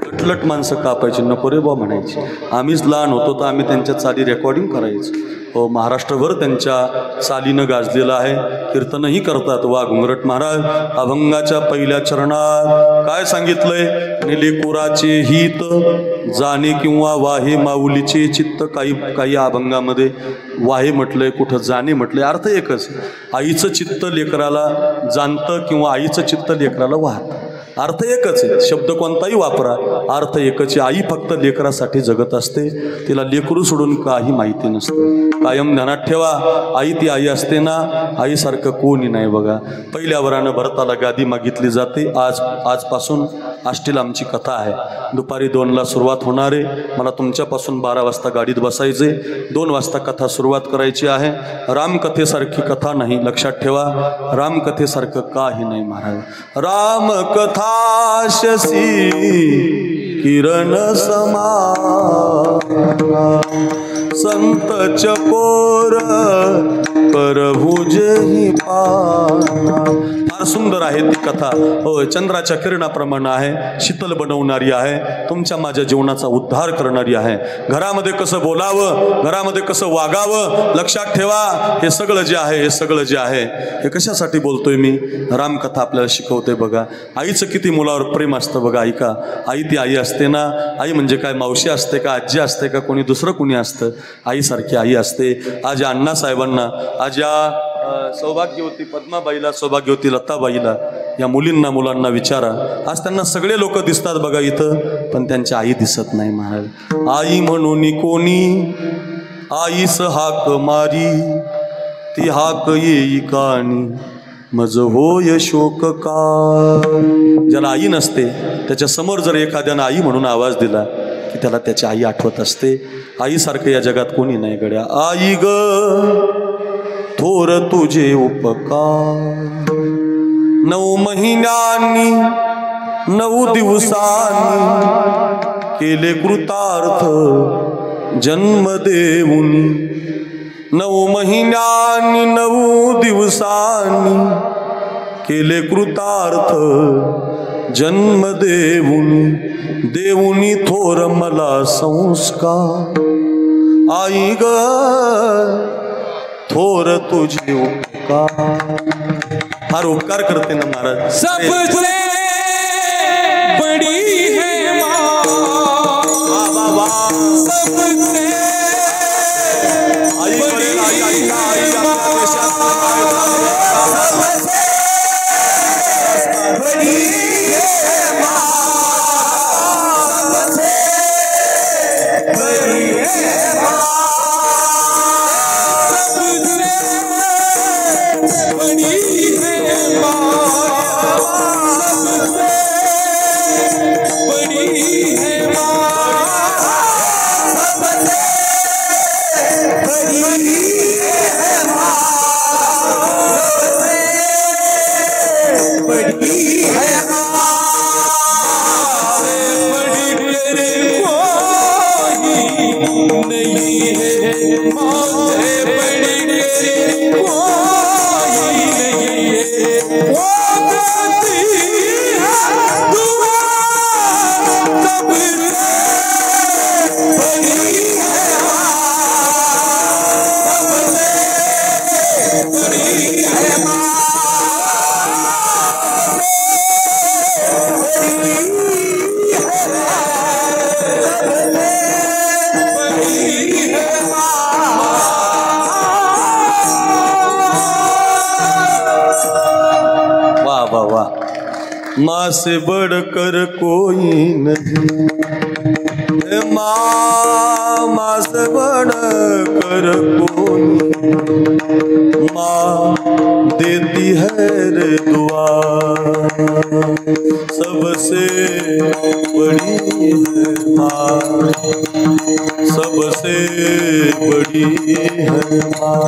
कटलट माणसं कापायची, नको रे बुवा म्हणायची. आम्हीच लहान होतो तर आम्ही त्यांच्या चाली रेकॉर्डिंग करायचो. हो, महाराष्ट्रभर त्यांच्या चालीनं गाजलेलं आहे. कीर्तनही करतात. वा घुंगरट महाराज अभंगाच्या पहिल्या चरणात काय सांगितलंय? लेकुराचे हित जाणे किंवा वाहे माऊलीचे चित्त. काही अभंगामध्ये वाहे म्हटलंय, कुठं जाणे म्हटलंय. अर्थ एकच, आईचं चित्त लेकराला जाणतं किंवा आईचं चित्त लेकराला वाहतं. अर्थ एकच आहे. शब्द कोणताही वापरा, अर्थ एकच आहे. आई फक्त लेकरासाठी जगत असते. तिला लेकरू सोडून काही माहिती नसतं. कायम ध्यानात ठेवा, आई ती आई असते ना, आईसारखं कोणी नाही बघा. पहिल्या वरानं भरताला गादी मागितली जाते. आजपासून आष्टीला आमची कथा आहे. दुपारी 2ला सुरुवात होणार आहे. मला तुमच्यापासून 12 वाजता गाडीत बसायचे. 2 वाजता कथा सुरुवात करायची आहे. रामकथेसारखी कथा नाही, लक्षात ठेवा. रामकथेसारखं काही नाही महाराज. रामकथा शशी किरण समा संत चकोर करभुजही पाना. फार सुंदर आहे ती कथा. हो, चंद्राच्या किरणाप्रमाणे आहे, शीतल बनवणारी आहे, तुमच्या माझ्या जीवनाचा उद्धार करणारी आहे. घरामध्ये कसं बोलावं, घरामध्ये कसं वागावं, लक्षात ठेवा. हे सगळं जे आहे, हे सगळं जे आहे, हे कशासाठी बोलतोय मी? रामकथा आपल्याला शिकवते बघा. आईचं किती मुलावर प्रेम असतं बघा. ऐका, आई ती आई असते ना. आई म्हणजे काय, मावशी असते का, आजी असते का, कोणी दुसरं कोणी असतं? आईसारखी आई असते. आज या अण्णासाहेबांना, आज या सौभाग्यवती पद्माबाईला, सौभाग्यवती लताबाईला, या मुलींना मुलांना विचारा. आज त्यांना सगळे लोक दिसतात बघा इथं, पण त्यांच्या आई दिसत नाही महाराज. आई म्हणून कोणी आईस हाक मारी, ती हाक येई कानी मज होय शोक का. ज्याला आई नसते त्याच्या समोर जर एखाद्यानं आई म्हणून आवाज दिला की त्याला त्याची आई आठवत असते. आईसारखं या जगात कोणी नाही गड्या. आई ग थोर तुझे उपकार, 9 महिन्यांनी 9 दिवसांनी केले कृतार्थ जन्म देऊनी. 9 महिन्यांनी 9 दिवसांनी केले कृतार्थ जन्म देऊनी. देऊनी थोर मला संस्कार. आई ग थोर तुझे उपकार. फार उपकार करते ना महाराज. सबसे बड़ी है माँ, सबसे बड़ी है माँ, बड़ी है माँ, सबसे बड़ी है माँ, बड़ी है माँ, सबसे बड़ी है माँ, सबसे बड़ी है माँ, सबसे बड़ी है माँ, नहीं है माँ से बड़ी तेरी कोई नहीं है। वो करती है दुआ सबसे बड़ी है माँ, सबसे बड़ी है माँ, माँ से बढ़कर कोई नहीं, माँ से बढ़कर कोई, माँ देती है रे दुआ सबसे बड़ी है माँ, सबसे बड़ी है माँ।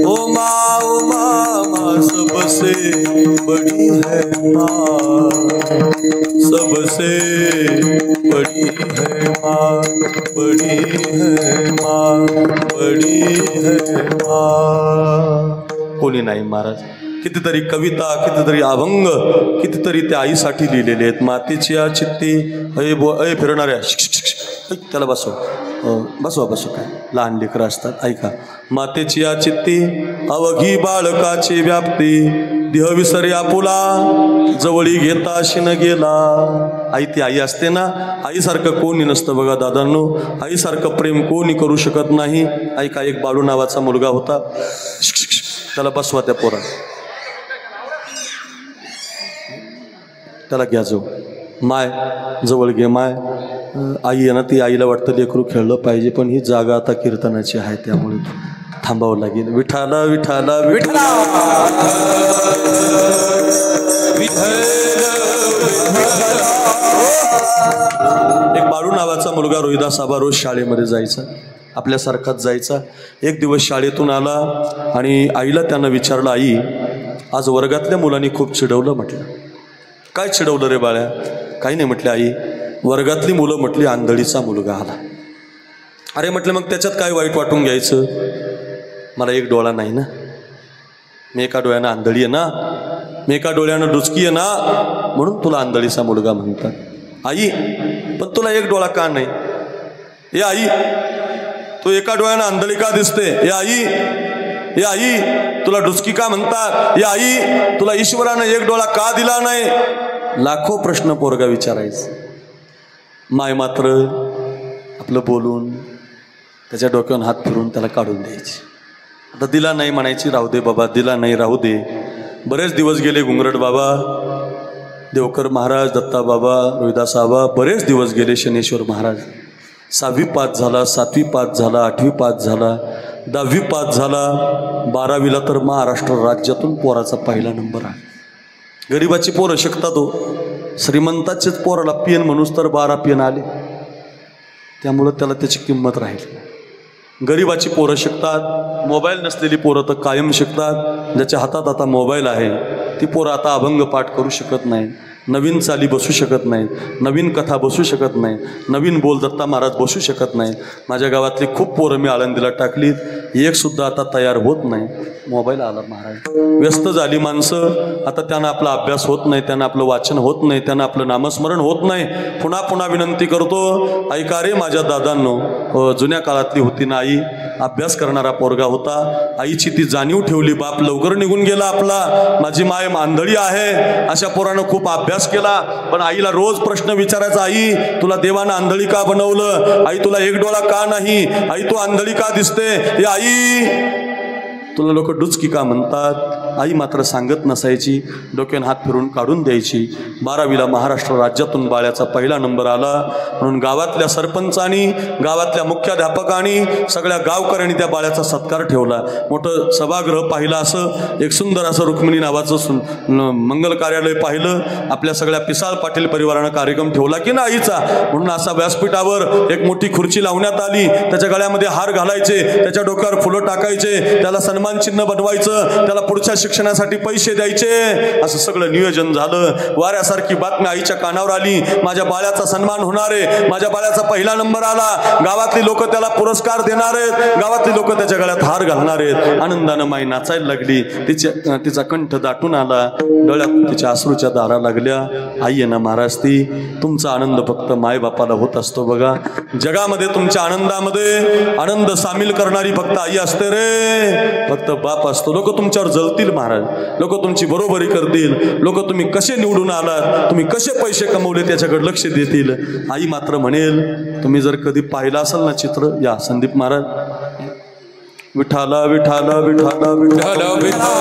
ओ माँ माँ सबसे बड़ी है माँ, सबसे बड़ी है माँ, बड़ी है माँ, बड़ी है माँ। कोणी नाही महाराज, कितीतरी कविता, कितीतरी अभंग, कितीतरी त्या आईसाठी लिहिलेले आहेत. मातेची या चित्ती अय फिरणाऱ्या त्याला बसवा काय लहान लेकरं असतात ऐका. मातेची या चित्ती अवघी बाळकाची व्याप्ती, देह विसरे आपुला जवळी घेता शिन गेला. आई ती आई असते ना, आईसारखं कोणी नसतं बघा दादांनो. आईसारखं प्रेम कोणी करू शकत नाही. ऐका, एक बाळू नावाचा मुलगा होता. त्याला बसवा त्या पोरा, त्याला घ्या माय जवळ घे. माय आई आहे ना, ती आईला वाटतं लेकरू खेळलं पाहिजे, पण ही जागा आता कीर्तनाची आहे त्यामुळे थांबावं लागेल. विठाला विठाला विठला. एक बाळू नावाचा मुलगा रोहिदास आबा रोज शाळेमध्ये जायचा, आपल्यासारखाच जायचा. एक दिवस शाळेतून आला आणि आईला त्यानं विचारलं, आई आज वर्गातल्या मुलांनी खूप चिडवलं. म्हटलं काय चिडवलं रे बाळ्या? काही नाही म्हटलं आई, वर्गातली मुलं म्हटली आंधळीचा मुलगा आला. अरे म्हटलं मग त्याच्यात काय वाईट वाटून घ्यायचं? मला एक डोळा नाही ना, मी एका डोळ्यानं आंधळी आहे ना, मी एका डोळ्यानं डुचकी आहे ना, म्हणून तुला आंधळीचा मुलगा म्हणतात. आई पण तुला एक डोळा का नाही? ए आई, तू एका डोळ्यानं आंधळी का दिसते? ए आई तुला डुचकी का म्हणतात? ए आई तुला ईश्वरानं एक डोळा का दिला नाही? लाखो प्रश्न पोरगा विचारायचा. माय मात्र आपलं बोलून त्याच्या डोक्यावर हात फिरून त्याला काढून द्यायची. आता दिला नाही म्हणायची, राहू दे बाबा, दिला नाही राहू दे. बरेच दिवस गेले. घुंगरट बाबा, देवकर महाराज, दत्ता बाबा, रोहिदास आबा, बरेच दिवस गेले. शनेश्वर महाराज 6वी पास झाला, 7वी पास झाला, 8वी पास झाला, 10वी पास झाला, 12वीला तर महाराष्ट्र राज्यातून पोराचा पहिला नंबर आहे. गरिबाची पोरं शिकतात हो, श्रीमंताचेच पोराला पेन म्हणूस तर 12 पेन आले, त्यामुळं त्याला त्याची किंमत राहील. गरिबाची पोरं शिकतात, मोबाईल नसलेली पोरं तर कायम शिकतात. ज्याच्या हातात आता मोबाईल आहे ती पोरं आता अभंग पाठ करू शकत नाही, नवीन चाली बसू शकत नाही, नवीन कथा बसू शकत नाही, नवीन बोल दत्ता महाराज बसू शकत नाही. माझ्या गावातली खूप पोरं मी आळंदीला टाकलीत, एक सुद्धा आता तयार होत नाही. मोबाईल आला महाराज, व्यस्त झाली माणसं. आता त्यांना आपला अभ्यास होत नाही, त्यांना आपलं वाचन होत नाही, त्यांना आपलं नामस्मरण होत नाही. पुन्हा पुन्हा विनंती करतो, ऐका रे माझ्या दादांनो, जुन्या काळातली होती ना आई, अभ्यास करणारा पोरगा होता, आईची ती जाणीव ठेवली, बाप लवकर निघून गेला आपला, माझी माय आंधळी आहे, अशा पोरानं खूप अभ्यास केला. पण आईला रोज प्रश्न विचारायचा, आई तुला देवानं आंधळी का बनवलं? आई तुला एक डोळा का नाही? आई तू आंधळी का दिसते? हे आई तुला लोक डुचकी का म्हणतात? आई मात्र सांगत नसायची, डोक्यानं हात फिरून काढून द्यायची. 12वीला महाराष्ट्र राज्यातून बाळ्याचा पहिला नंबर आला. म्हणून गावातल्या सरपंचांनी, गावातल्या मुख्याध्यापकांनी, सगळ्या गावकऱ्यांनी त्या बाळ्याचा सत्कार ठेवला. मोठं सभागृह पाहिलं, असं एक सुंदर असं रुक्मिणी नावाचं मंगल कार्यालय पाहिलं. आपल्या सगळ्या पिसाळ पाटील परिवारानं कार्यक्रम ठेवला की ना आईचा, म्हणून असा व्यासपीठावर एक मोठी खुर्ची लावण्यात आली. त्याच्या गळ्यामध्ये हार घालायचे, त्याच्या डोक्यावर फुलं टाकायचे, त्याला सन्मान चिन्ह बनवायचं, त्याला पुढच्या शिक्षणासाठी पैसे द्यायचे. असं सगळं नियोजन झालं. वाऱ्यासारखी बातमी आईच्या कानावर आली, माझ्या बाळ्याचा सन्मान होणार आहे, माझ्या बाळ्याचा पहिला नंबर आला, गावातली लोक त्याला पुरस्कार देणार आहेत, गावातली लोक त्याच्या गळ्यात हार घालणार आहेत. आनंदानं माई नाचायला लागली. तिचा कंठ दाटून आला, डोळ्यात तिच्या अश्रूच्या धारा लागल्या. आई आहे ना महाराज, ती तुमचा आनंद फक्त मायबापाला होत असतो बघा. जगामध्ये तुमच्या आनंदामध्ये आनंद सामील करणारी फक्त आई असते रे, फक्त बाप असतो. लोक तुमच्यावर जळतील महाराज, लोक तुमची बरोबरी करतील, लोक तुम्ही कसे निवडून आलात, तुम्ही कसे पैसे कमवले त्याच्याकडे लक्ष देतील. आई मात्र म्हणेल, तुम्ही जर कधी पाहिलं असेल ना चित्र, या संदीप महाराज, विठाला विठाला विठाला विठाला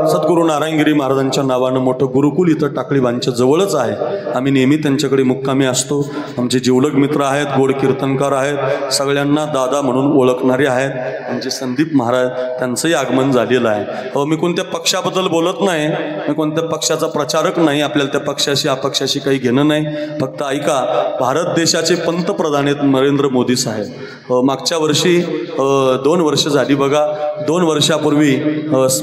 सद्गुरु नारायण नारायणगिरी महाराजांच्या नावानं मोठं गुरुकुल इथं टाकळीबांच्या जवळच आहे. आम्ही नेहमी त्यांच्याकडे मुक्कामी असतो. आमचे जिवलग मित्र आहेत, गोड कीर्तनकार आहेत, सगळ्यांना दादा म्हणून ओळखणारे आहेत. आमचे संदीप महाराज, त्यांचंही आगमन झालेलं आहे. मी कोणत्या पक्षाबद्दल बोलत नाही, मी कोणत्या पक्षाचा प्रचारक नाही. आपल्याला त्या पक्षाशी अपक्षाशी काही घेणं नाही. फक्त ऐका, भारत देशाचे पंतप्रधान आहेत नरेंद्र मोदी साहेब. मागच्या वर्षी 2 वर्ष झाली बघा. 2 वर्षापूर्वी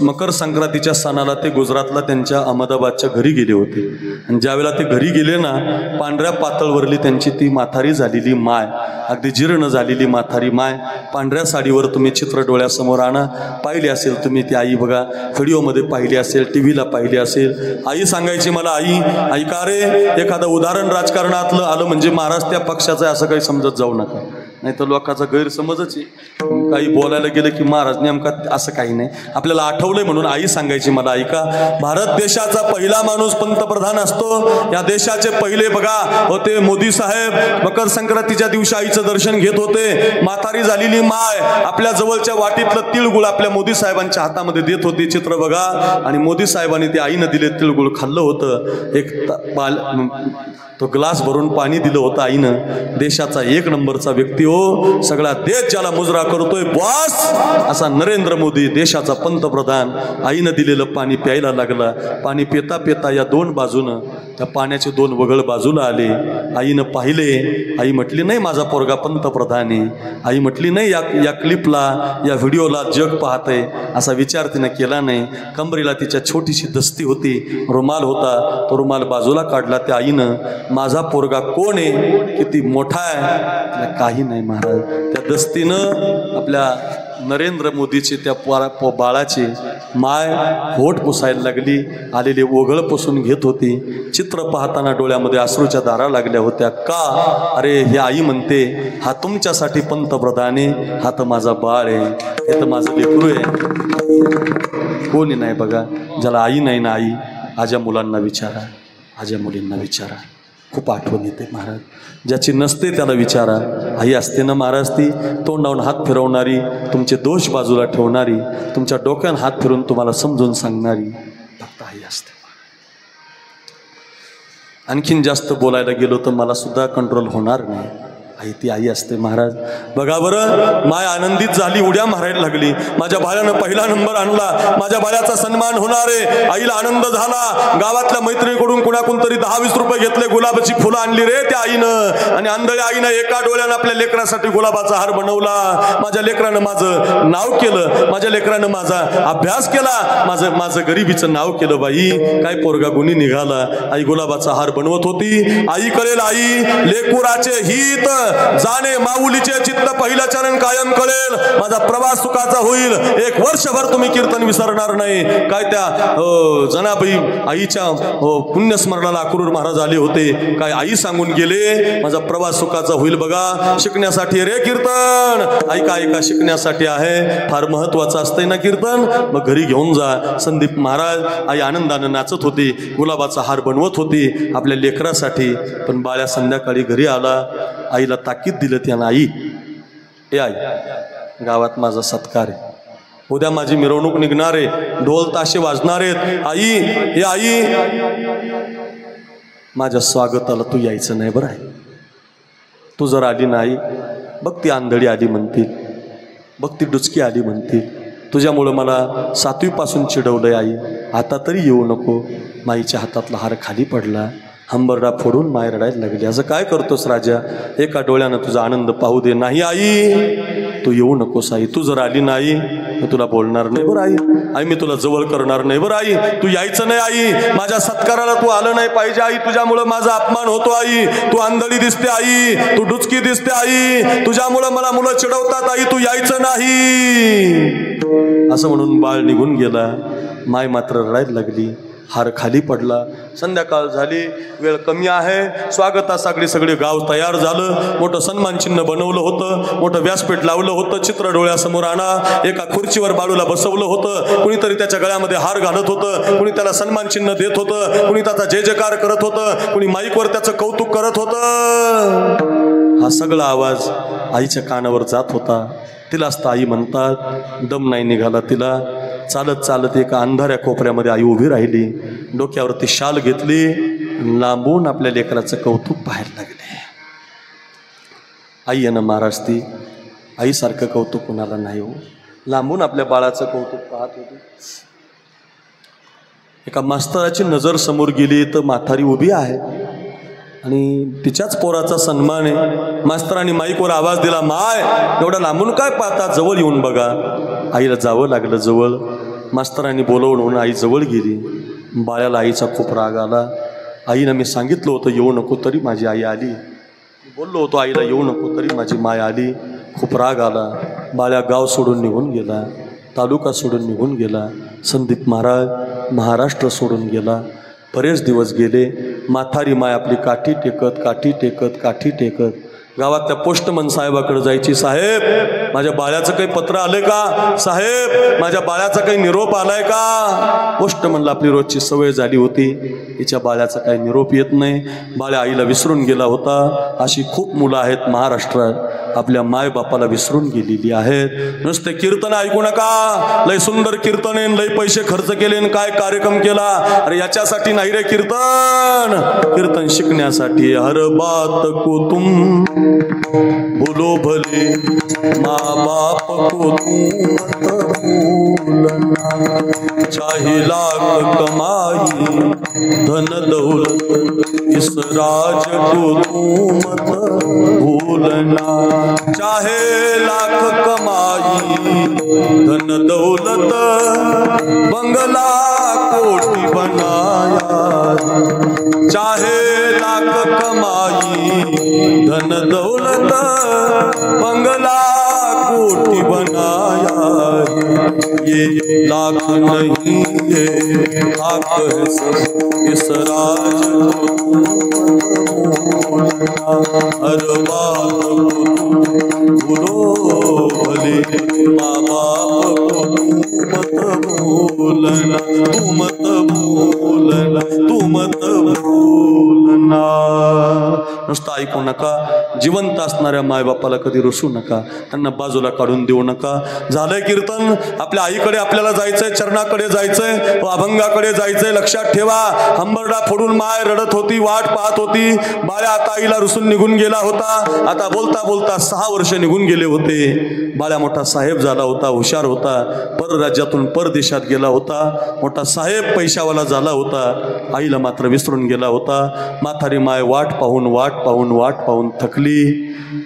मकर संक्रांतीच्या सणाला ते गुजरातला त्यांच्या अहमदाबादच्या घरी गेले होते. आणि ज्यावेळेला ते घरी गेले ना, पांढऱ्या पातळवरली त्यांची ती म्हातारी झालेली माय, अगदी जीर्ण झालेली म्हातारी माय, पांढऱ्या साडीवर तुम्ही चित्र डोळ्यासमोर आणा. पाहिली असेल तुम्ही ती आई बघा, व्हिडिओमध्ये पाहिली असेल, टी व्हीला पाहिली असेल. आई सांगायची मला, आई ऐका रे, एखादं उदाहरण राजकारणातलं आलं म्हणजे महाराज त्या पक्षाचं आहे असं काही समजत जाऊ नका, नाही तर लोकांचा गैरसमजच आहे. काही बोलायला गेलं की महाराज नेमका असं काही नाही. आपल्याला आठवलंय म्हणून आई सांगायची मला, ऐका, भारत देशाचा पहिला माणूस पंतप्रधान असतो. या देशाचे पहिले बघा होते मोदी साहेब. मकर संक्रांतीच्या दिवशी आईचं दर्शन घेत होते. म्हातारी झालेली माय आपल्या जवळच्या वाटीतलं तिळगुळ आपल्या मोदी साहेबांच्या हातामध्ये देत होती. चित्र बघा. आणि मोदी साहेबांनी ते आईनं दिले तिळगुळ खाल्लं होतं. एक तो ग्लास भरून पाणी दिलं होतं आईनं. देशाचा 1 नंबरचा व्यक्ती हो, सगळा देश ज्याला मुजरा करतोय बॉस, असा नरेंद्र मोदी देशाचा पंतप्रधान. आईनं दिलेलं पाणी प्यायला लागला. पाणी पिता पिता या 2 बाजूनं त्या पाण्याचे 2 वगळ बाजूला आले. आईनं पाहिले. आई म्हटली नाही माझा पोरगा पंतप्रधान आहे. आई म्हटली नाही या क्लिपला, या व्हिडिओला जग पाहतंय, असा विचार तिनं केला नाही. कमरेला तिच्या छोटीशी दस्ती होती, रुमाल होता, तो रुमाल बाजूला काढला. त्या आईनं माझा पोरगा कोण आहे, किती मोठा आहे, काही नाही महाराज. त्या दस्तीनं आपल्या नरेंद्र मोदीचे त्या बाळाचे माय होठ पुसायला लागली. आलेले ओघळ पुसून घेत होती. चित्र पाहताना डोळ्यामध्ये अश्रूच्या धारा लागल्या होत्या. का? अरे ही आई म्हणते, हा तुमच्यासाठी पंतप्रधान आहे, हा तर माझा बाळ आहे, हे तर माझं लेकरू आहे. कोणी नाही बघा, ज्याला आई नाही ना आई, आज्या मुलांना विचारा, आज्या मुलींना विचारा. खूप आठवण येते महाराज. ज्याची नसते त्याला विचारा. आई असते ना महाराज, ती तोंडावून हात फिरवणारी, तुमचे दोष बाजूला ठेवणारी, तुमच्या डोक्यानं हात फिरून तुम्हाला समजून सांगणारी फक्त आई असते. आणखीन जास्त बोलायला गेलो तर मला सुद्धा कंट्रोल होणार नाही. आई ती आई असते महाराज. बघा बरं, माय आनंदित झाली, उड्या मारायला लागली. माझ्या बाळानं पहिला नंबर आणला, माझ्या बाळाचा सन्मान होणार आहे. आईला आनंद झाला. गावातल्या मैत्रिणीकडून कुणाकडून तरी 10-20 रुपये घेतले. गुलाबाची फुलं आणली रे त्या आईनं. आणि आंधळ्या आईनं एका डोळ्यानं आपल्या लेकरासाठी गुलाबाचा हार बनवला. माझ्या लेकरानं माझं नाव केलं, माझ्या लेकरानं माझा अभ्यास केला, माझं गरिबीचं नाव केलं. बाई काय पोरगा गुणी निघाला. आई गुलाबाचा हार बनवत होती. आई करेल, आई लेकुराचे हित जाणे, माऊलीचे चित्त पहिलं चरण कायम कळेल. माझा प्रवास सुखाचा होईल. 1 वर्षभर तुम्ही कीर्तन विसरणार नाही. काय त्या जनाबाई आईच्या पुण्यस्मरणाला अक्रूर महाराज आले होते. काय आई सांगून गेले, माझा प्रवास सुखाचा होईल. बघा, शिकण्यासाठी रे कीर्तन. ऐका ऐका, शिकण्यासाठी आहे. फार महत्वाचं असतंय ना कीर्तन. मग घरी घेऊन जा. संदीप महाराज आई आनंदानं नाचत होती, गुलाबाचा हार बनवत होती आपल्या लेकरासाठी. पण बाळ्या संध्याकाळी घरी आला. आईला ताकीद दिलं त्यानं, आई ए आई, गावात माझा सत्कार आहे, उद्या माझी मिरवणूक निघणार आहे, ढोल ताशे वाजणार आहेत. आई ए आई, माझ्या स्वागताला तू यायचं नाही बरं आहे. तू जर आली नाही, बघ ती आंधळी आली म्हणतील, बघ ती डुचकी आली म्हणतील. तुझ्यामुळं मला 7वी पासून चिडवलंय आई, आता तरी येऊ नको. माईच्या हातातला हार खाली पडला. हंबरडा फोडून माय रडायला लागली. असं काय करतोस राजा, एका डोळ्यानं तुझा आनंद पाहू दे. नाही आई, तू येऊ नकोस आई. तू जर आली नाही मी तुला बोलणार नाही बरं आई. आई मी तुला जवळ करणार नाही बरं आई. तू यायचं नाही आई. माझ्या सत्काराला तू आलं नाही पाहिजे आई. तुझ्यामुळं माझा अपमान होतो आई. तू आंधळी दिसते आई, तू डुचकी दिसते आई. तुझ्यामुळं मला मुलं चिडवतात आई. तू यायचं नाही. असं म्हणून बाळ निघून गेला. माय मात्र रडायला लागली. हार खाली पडला. संध्याकाळ झाली, वेळ कमी आहे. स्वागतासाठी सगळे गाव तयार झालं. मोठं सन्मान चिन्ह बनवलं होतं, मोठं व्यासपीठ लावलं होतं. चित्र डोळ्यासमोर आणा. एका खुर्चीवर बाळूला बसवलं होतं. कुणीतरी त्याच्या गळ्यामध्ये हार घालत होतं, कुणी त्याला सन्मान चिन्ह देत होतं, कुणी त्याचा जय जयकार करत होतं, कुणी माईकवर त्याचं कौतुक करत होतं. हा सगळा आवाज आईच्या कानावर जात होता. तिलाच तर आई म्हणतात. दम नाही निघाला तिला. चालत चालत एका अंधाऱ्या कोपऱ्यामध्ये आई उभी राहिली, डोक्यावरती शाल घेतली, लांबून आपल्या लेकराचं कौतुक पाहायला लागले. आई यानं महाराज ती आईसारखं कौतुक कोणाला नाही हो. लांबून आपल्या बाळाचं कौतुक पाहत होती. एका मास्तराची नजर समोर गेली तर म्हातारी उभी आहे आणि तिच्याच पोराचा सन्मान आहे. मास्तरांनी माईकवर आवाज दिला, माय एवढा लांबून काय पाहता, जवळ येऊन बघा. आईला जावं लागलं जवळ. मास्तरांनी बोलवून आई जवळ गेली. बाळाला आईचा खूप राग आला. आईनं मी सांगितलं होतं येऊ नको, तरी माझी आई आली. बोललो होतो आईला येऊ नको, तरी माझी माय आली. खूप राग आला. बाळ्या गाव सोडून निघून गेला, तालुका सोडून निघून गेला. संदीप महाराज महाराष्ट्र सोडून गेला. बरेच दिवस गेले. म्हातारी माय आपली काठी टेकत काठी टेकत काठी टेकत गावातल्या पोस्टमन साहेबाकडे जायची, साहेब माझ्या बाळ्याचं काही पत्र आलंय का, साहेब माझ्या बाळ्याचा काही निरोप आलाय का. पोस्टमनला आपली रोजची सवय झाली होती, तिच्या बाळ्याचा काही निरोप येत नाही. बाळ्या आईला विसरून गेला होता. अशी खूप मुलं आहेत महाराष्ट्रात, आपल्या मायबापाला विसरून गेलेली आहेत. नुसते कीर्तन ऐकू नका, लय सुंदर कीर्तन, लय पैसे खर्च केले, काय कार्यक्रम केला. अरे याच्यासाठी नाही रे कीर्तन, कीर्तन शिकण्यासाठी. हर बात को तुम बोलो भले, माँ बाप को तुम मत भूलना. चाहे लाख कमाई धन दौलत, इस राज को तुम मत भूलना. चाहे लाख कमाई धन दौलत, बंगला कोटी बनाया. चाहे लाख कमाई धन दौलत, बंगला कोटी बनाया. ये लाख नहीं ये खाक है सब, इस राज हर बात भूलो भले, माँ बाप को मत भूलना. तू मत भूलना, तू मत भूलना. नुसतं ऐकू नका. जिवंत असणाऱ्या मायबापाला कधी रुसू नका, त्यांना बाजूला काढून देऊ नका. झालंय कीर्तन, आपल्या आईकडे आपल्याला जायचंय, चरणाकडे जायचंय, अभंगाकडे जायचंय. लक्षात ठेवा, हंबरडा फोडून माय रडत होती, वाट पाहत होती. बाळ्या आता आईला रुसून निघून गेला होता. आता बोलता बोलता 6 वर्ष निघून गेले होते. बाळ्या मोठा साहेब झाला होता, हुशार होता, परराज्यातून परदेशात गेला होता, मोठा साहेब पैशावाला झाला होता. आईला मात्र विसरून गेला होता. म्हातारी माय वाट पाहून वाट पाहून वाट पाहून थकली.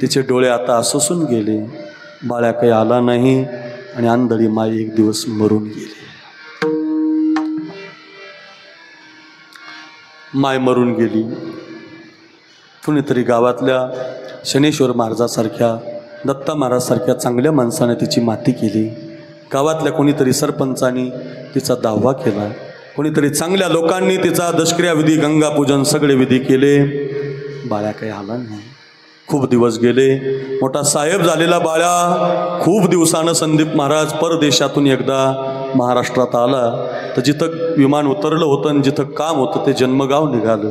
तिचे डोळे आता आसुसून गेले. बाळ्या काही आला नाही आणि आंधळी माय एक दिवस मरून गेली. माय मरून गेली. कुणीतरी गावातल्या शनेश्वर महाराजासारख्या, दत्ता महाराजसारख्या चांगल्या माणसाने तिची माती केली. गावातल्या कोणीतरी सरपंचांनी तिचा दावा केला. कोणीतरी चांगल्या लोकांनी तिचा दशक्रिया विधी, गंगापूजन सगळे विधी केले. बाळ्या काही आला नाही. खूप दिवस गेले. मोठा साहेब झालेला बाळ्या खूप दिवसानं संदीप महाराज परदेशातून एकदा महाराष्ट्रात आला. तर जिथं विमान उतरलं होतं आणि जिथं काम होतं ते जन्मगाव निघालं.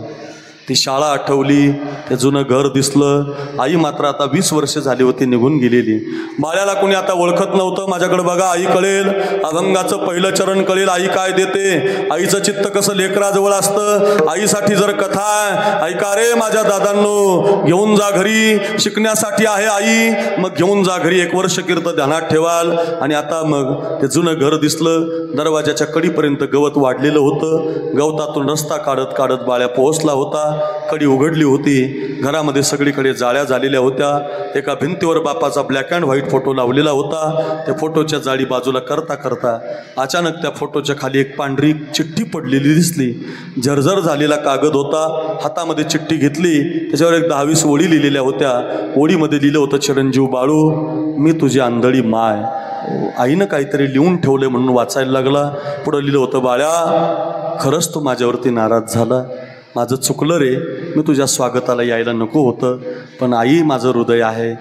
ती शाळा आठवली, ते जुनं घर दिसलं. आई मात्र आता 20 वर्ष झाली होती निघून गेलेली. बाळ्याला कोणी आता ओळखत नव्हतं. माझ्याकडे बघा, आई कळेल, अभंगाचं पहिलं चरण कळेल, आई काय देते. आईचं चित्त कसं लेकराजवळ असतं. आईसाठी जर कथा ऐका रे माझ्या दादांनो, घेऊन जा घरी, शिकण्यासाठी आहे आई, मग घेऊन जा घरी. 1 वर्ष कीर्तन ध्यानात ठेवाल. आणि आता मग ते जुनं घर दिसलं. दरवाजाच्या कडीपर्यंत गवत वाढलेलं होतं. गवतातून रस्ता काढत काढत बाळ्या पोहोचला होता. कडी उघडली होती. घरामध्ये सगळीकडे जाळ्या झालेल्या होत्या. एका भिंतीवर बापाचा ब्लॅक अँड व्हाईट फोटो लावलेला होता. त्या फोटोच्या जाळी बाजूला करता करता अचानक त्या फोटोच्या खाली एक पांढरी चिठ्ठी पडलेली दिसली. झरझर झालेला कागद होता. हातामध्ये चिठ्ठी घेतली. त्याच्यावर एक 10-20 ओळी लिहिलेल्या होत्या. ओळीमध्ये लिहिलं होतं, चिरंजीव बाळू, मी तुझी आंधळी माय. आईनं काहीतरी लिहून ठेवलंय म्हणून वाचायला लागला. पुढं लिहिलं होतं, बाळ्या खरंच तू माझ्यावरती नाराज झाला, माझं चुकलं रे, मी तुझ्या स्वागताला यायला नको होतं, पण आई माझं हृदय आहे,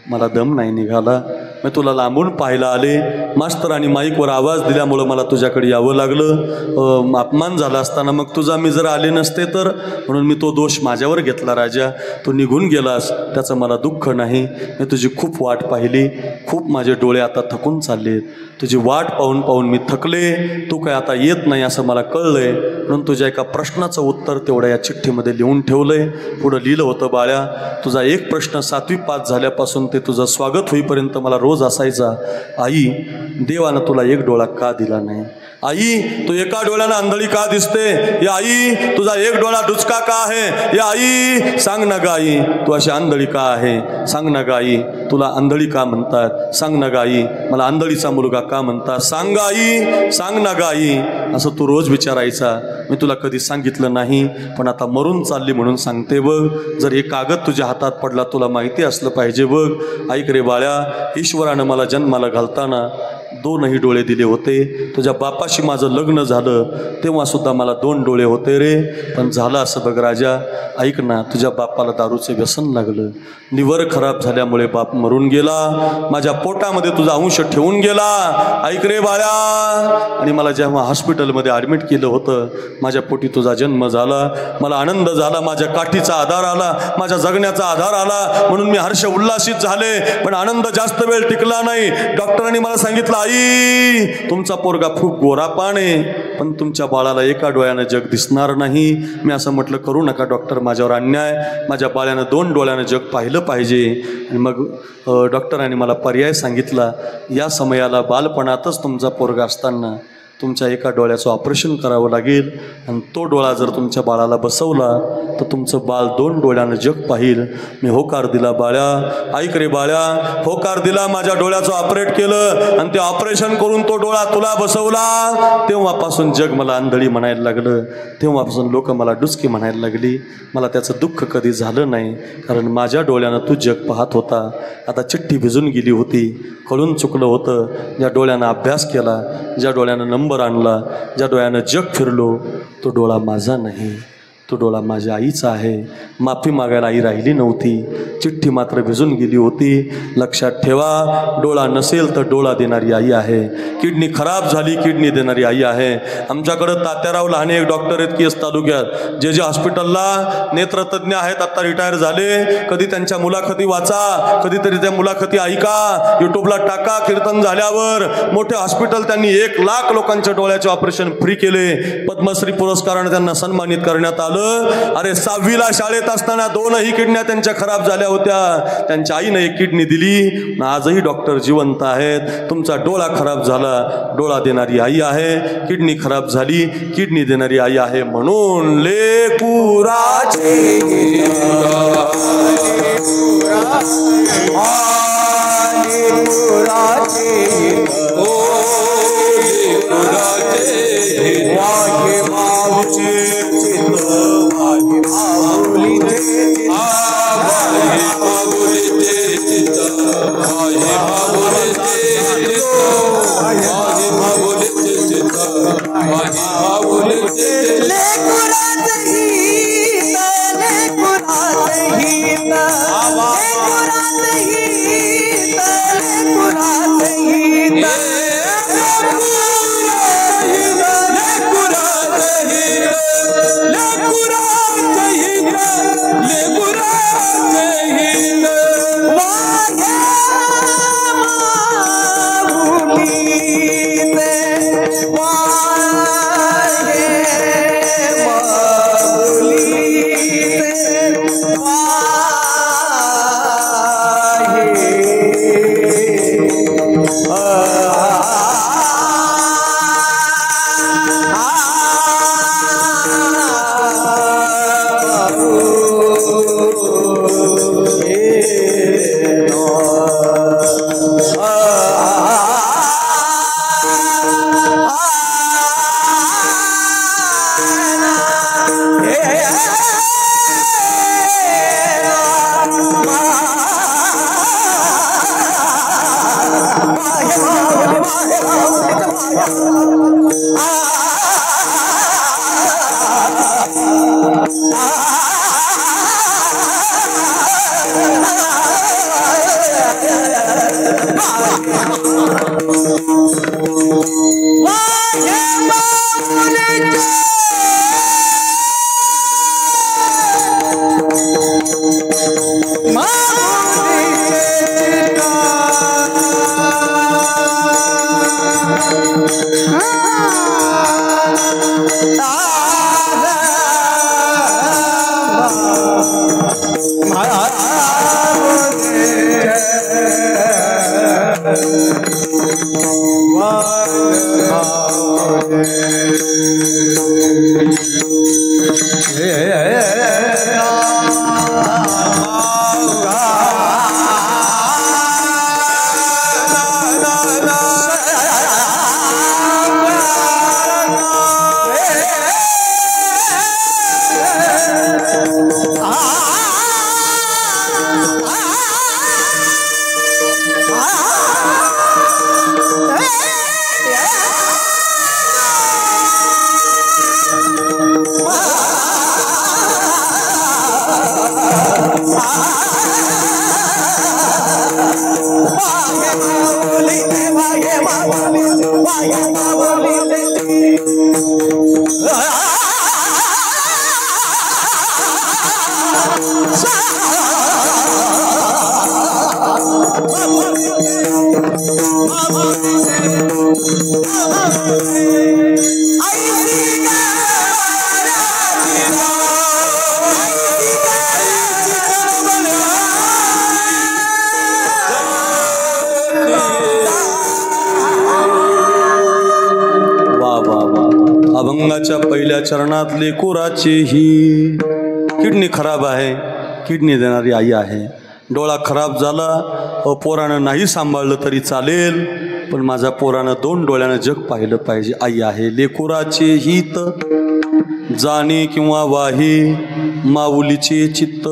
मला दम नाही निघाला. मी तुला लांबून पाहायला आले. मास्तरांनी माईकवर आवाज दिल्यामुळं मला तुझ्याकडे यावं लागलं. अपमान झाला असताना मग तुझा मी जर आले नसते तर, म्हणून मी तो दोष माझ्यावर घेतला. राजा, तू निघून गेलास त्याचं मला दुःख नाही. मी तुझी खूप वाट पाहिली. खूप माझे डोळे आता थकून चाललेत. तुझी वाट पाहून पाहून मी थकले. तू काय आता येत नाही असं मला कळलंय. म्हणून तुझ्या एका प्रश्नाचं उत्तर तेवढ्या या चिठ्ठीमध्ये लिहून ठेवलंय. पुढं लिहिलं होतं, बाळ्या, तुझा एक प्रश्न 7वी पास झाल्यापासून ते तुझं स्वागत होईपर्यंत मला रोज असायचा, आई, देवानं तुला एक डोळा का दिला नाही? आई, तू एका डोळ्यानं आंधळी का दिसते? या आई, तुझा एक डोळा डुचका का आहे? या आई, सांग ना ग आई, तू अशी आंधळी का आहे? सांग ना ग आई, तुला आंधळी का म्हणतात? सांग ना ग आई, मला आंधळीचा मुलगा का म्हणतात? सांग आई, सांग ना ग आई, असं तू रोज विचारायचा. मी तुला कधी सांगितलं नाही, पण आता मरून चालली म्हणून सांगते बघ. जर हे कागद तुझ्या हातात पडला तुला माहिती असलं पाहिजे बघ. ऐक रे बाळ्या, ईश्वरानं मला जन्माला घालताना 2 डोळे दिले होते. तुझ्या बापाशी माझं लग्न झालं तेव्हा सुद्धा मला 2 डोळे होते रे. पण झालं असं बघ राजा, ऐक ना, तुझ्या बापाला दारूचं व्यसन लागलं. लिव्हर खराब झाल्यामुळे बाप मरून गेला. माझ्या पोटामध्ये तुझा अंश ठेवून गेला. ऐक रे बाळ्या, आणि मला जेव्हा हॉस्पिटलमध्ये ॲडमिट केलं होतं, माझ्या पोटी तुझा जन्म झाला. मला आनंद झाला, माझ्या काठीचा आधार आला, माझ्या जगण्याचा आधार आला, म्हणून मी हर्ष उल्लासित झाले. पण आनंद जास्त वेळ टिकला नाही. डॉक्टरांनी मला सांगितलं, आई, तुमचा पोरगा खूप गोरा पाण आहे, पण तुमच्या बाळाला एका डोळ्यानं जग दिसणार नाही. मी असं म्हटलं, करू नका डॉक्टर, माझ्यावर अन्याय. माझ्या बाळ्यानं 2 डोळ्यानं जग पाहिलं पाहिजे. आणि मग डॉक्टरांनी मला पर्याय सांगितला. या समयाला बालपणातच तुमचा पोरगा असताना तुमच्या एका डोळ्याचं ऑपरेशन करावं लागेल. आणि तो डोळा जर तुमच्या बाळाला बसवला तर तुमचं बाळ 2 डोळ्यानं जग पाहिल. मी होकार दिला बाळ्या. ऐक रे बाळ्या, होकार दिला, माझ्या डोळ्याचं ऑपरेट केलं आणि ते ऑपरेशन करून तो डोळा तुला बसवला. तेव्हापासून जग मला आंधळी म्हणायला लागलं. तेव्हापासून लोक मला डुचकी म्हणायला लागली. मला त्याचं दुःख कधी झालं नाही, कारण माझ्या डोळ्यानं तू जग पाहत होता. आता चिठ्ठी भिजून गेली होती, कळून चुकलं होतं. ज्या डोळ्यानं अभ्यास केला, ज्या डोळ्यानं नंबर आणला, ज्या डोळ्यानं जग फिरलो, तो डोळा माझा नाही, तो डोळा माझ्या आईचा आहे. माफी मागायला आई राहिली नव्हती, चिठ्ठी मात्र भिजून गेली होती. लक्षात ठेवा, डोळा नसेल तर डोळा देणारी आई आहे. किडनी खराब झाली, किडनी देणारी आई आहे. आमच्याकडं तात्याराव लहाने एक डॉक्टर आहेत केस तालुक्यात, जे हॉस्पिटलला नेत्रतज्ञ आहेत, आता रिटायर झाले. कधी त्यांच्या मुलाखती वाचा, कधीतरी त्या मुलाखती ऐका, यूट्यूबला टाका. कीर्तन झाल्यावर मोठे हॉस्पिटल त्यांनी 1 लाख लोकांच्या डोळ्याचे ऑपरेशन फ्री केले. पद्मश्री पुरस्काराने त्यांना सन्मानित करण्यात आलं. अरे 6वीला शाळेत असताना 2ही किडन्या त्यांच्या खराब झाल्या होत्या. त्यांच्या आईनं 1 किडनी दिली. आजही डॉक्टर जिवंत आहेत. तुमचा डोळा खराब झाला, डोळा देणारी आई आहे. किडनी खराब झाली, किडनी देणारी आई आहे. म्हणून लेकुराचे अभंगाच्या पहिल्या चरणात लेकुराची ही किडनी खराब आहे, किडनी देणारी आई आहे. डोळा खराब झाला, पोरानं नाही सांभाळलं तरी चालेल, पण माझ्या पोरानं 2 डोळ्यानं जग पाहिलं पाहिजे. आई आहे. लेकुराचे हित जाणे किंवा वाही माऊलीचे चित्त.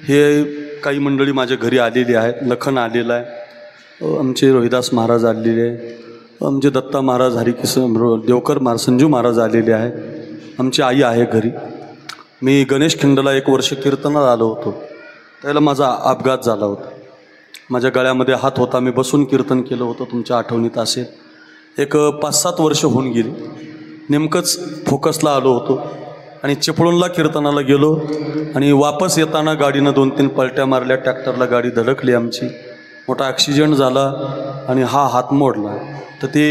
हे काही मंडळी माझ्या घरी आलेली आहेत. लखन आलेला आहे, आमचे रोहिदास महाराज आलेले आहे, आमचे दत्ता महाराज, हरिकिशन देवकर महाराज, संजू महाराज आलेले आहेत. आमची आई आहे घरी. मी गणेश खिंडला 1 वर्ष कीर्तनाला आलो होतो. त्याला माझा अपघात झाला होता. माझ्या गळ्यामध्ये हात होता. मी बसून कीर्तन केलं होतं, तुमच्या आठवणीत असेल. एक 5-7 वर्ष होऊन गेली. नेमकंच फोकसला आलो होतो आणि चिपळूणला कीर्तनाला गेलो आणि वापस येताना गाडीनं 2-3 पलट्या मारल्या. ट्रॅक्टरला गाडी धडकली आमची. मोठा ॲक्सिडेंट झाला आणि हा हात मोडला. तर ते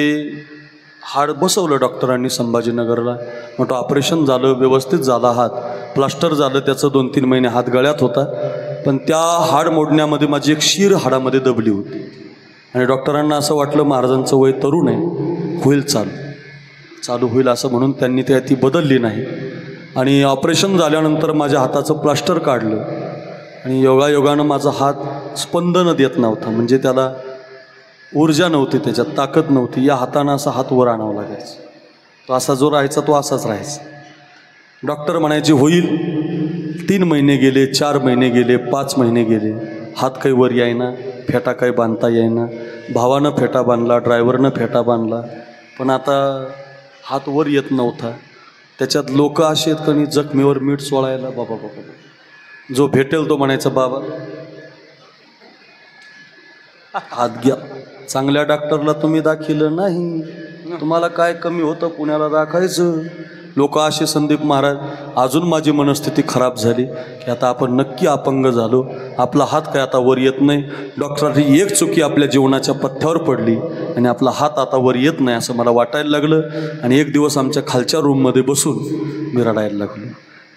हाड बसवलं डॉक्टरांनी संभाजीनगरला. मोठं ऑपरेशन झालं, व्यवस्थित झाला हात, प्लास्टर झालं त्याचं. 2-3 महिने हात गळ्यात होता. पण त्या हाड मोडण्यामध्ये माझी एक शीर हाडामध्ये दबली होती आणि डॉक्टरांना असं वाटलं महाराजांचं वय तरुण आहे, होईल चालू होईल असं म्हणून त्यांनी ती बदलली नाही. आणि ऑपरेशन झाल्यानंतर माझ्या हाताचं प्लास्टर काढलं आणि योगायोगानं माझा हात स्पंदनं देत नव्हता. म्हणजे त्याला ऊर्जा नव्हती, त्याच्यात ताकद नव्हती. या हातानं असा हात वर आणावा लागायचा. तो असा जो राहायचा तो असाच राहायचा. डॉक्टर म्हणायचे होईल. 3 महिने गेले, 4 महिने गेले, 5 महिने गेले, हात काही वर यायना, फेटा काही बांधता येईना. भावानं फेटा बांधला, ड्रायव्हरनं फेटा बांधला, पण आता हात वर येत नव्हता. त्याच्यात लोक असे आहेत की जखमीवर मीठ सोळायला. बाबा जो भेटेल तो म्हणायचा बाबा हात घ्या. चांगल्या डॉक्टरला तुम्ही दाखिलं नाही, तुम्हाला काय कमी होतं पुण्याला दाखायचं. लोक असे. संदीप महाराज, अजून माझी मनस्थिती खराब झाली की आता आपण नक्की अपंग झालो, आपला हात काय आता वर येत नाही. डॉक्टरांनी एक चुकी आपल्या जीवनाच्या पथ्यावर पडली आणि आपला हात आता वर येत नाही असं मला वाटायला लागलं. आणि एक दिवस आमच्या खालच्या रूममध्ये बसून मी रडायला लागलो.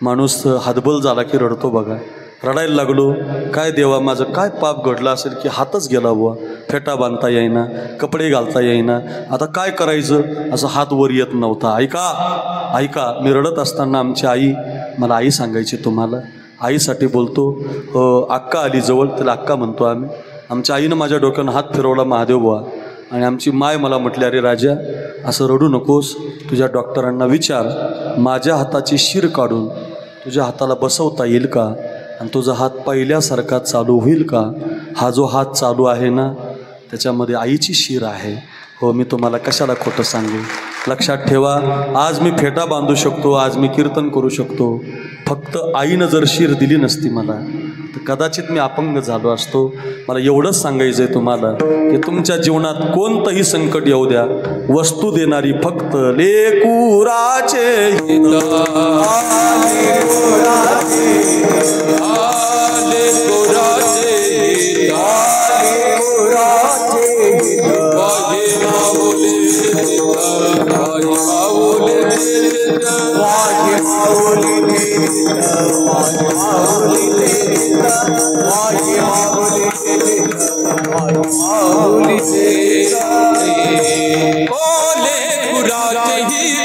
माणूस हातबल झाला की रडतो बघा. रडायला लागलो. काय देवा, माझं काय पाप घडलं असेल की हातच गेला बुवा, फेटा बांधता येईना, कपडे घालता येईना, आता काय करायचं. असं हात वर येत नव्हता. ऐका, मी रडत असताना आमची आई, मला आई सांगायची तुम्हाला, आईसाठी बोलतो. अक्का आली जवळ, त्याला अक्का म्हणतो आम्ही. आमच्या आईनं माझ्या डोक्यानं हात फिरवला, महादेव बुवा. आणि आमची माय मला म्हटली, अरे राजा असं रडू नकोस, तुझ्या डॉक्टरांना विचार, माझ्या हाताची शीर काढून तुझ्या हाताला बसवता येईल का, आणि तुझा हात पहिल्यासारखा चालू होईल का. हा जो हात चालू आहे ना त्याच्यामध्ये आईची शीर आहे. हो, मी तुम्हाला कशाला खोटं सांगू. लक्षात ठेवा, आज मी फेटा बांधू शकतो, आज मी कीर्तन करू शकतो. फक्त आईनं जर शीर दिली नसती मला तर कदाचित मी अपंग झालो असतो. मला एवढंच सांगायचं आहे तुम्हाला की तुमच्या जीवनात कोणतंही संकट येऊ द्या, वस्तू देणारी फक्त लेकुराचे ओले पुराचे ही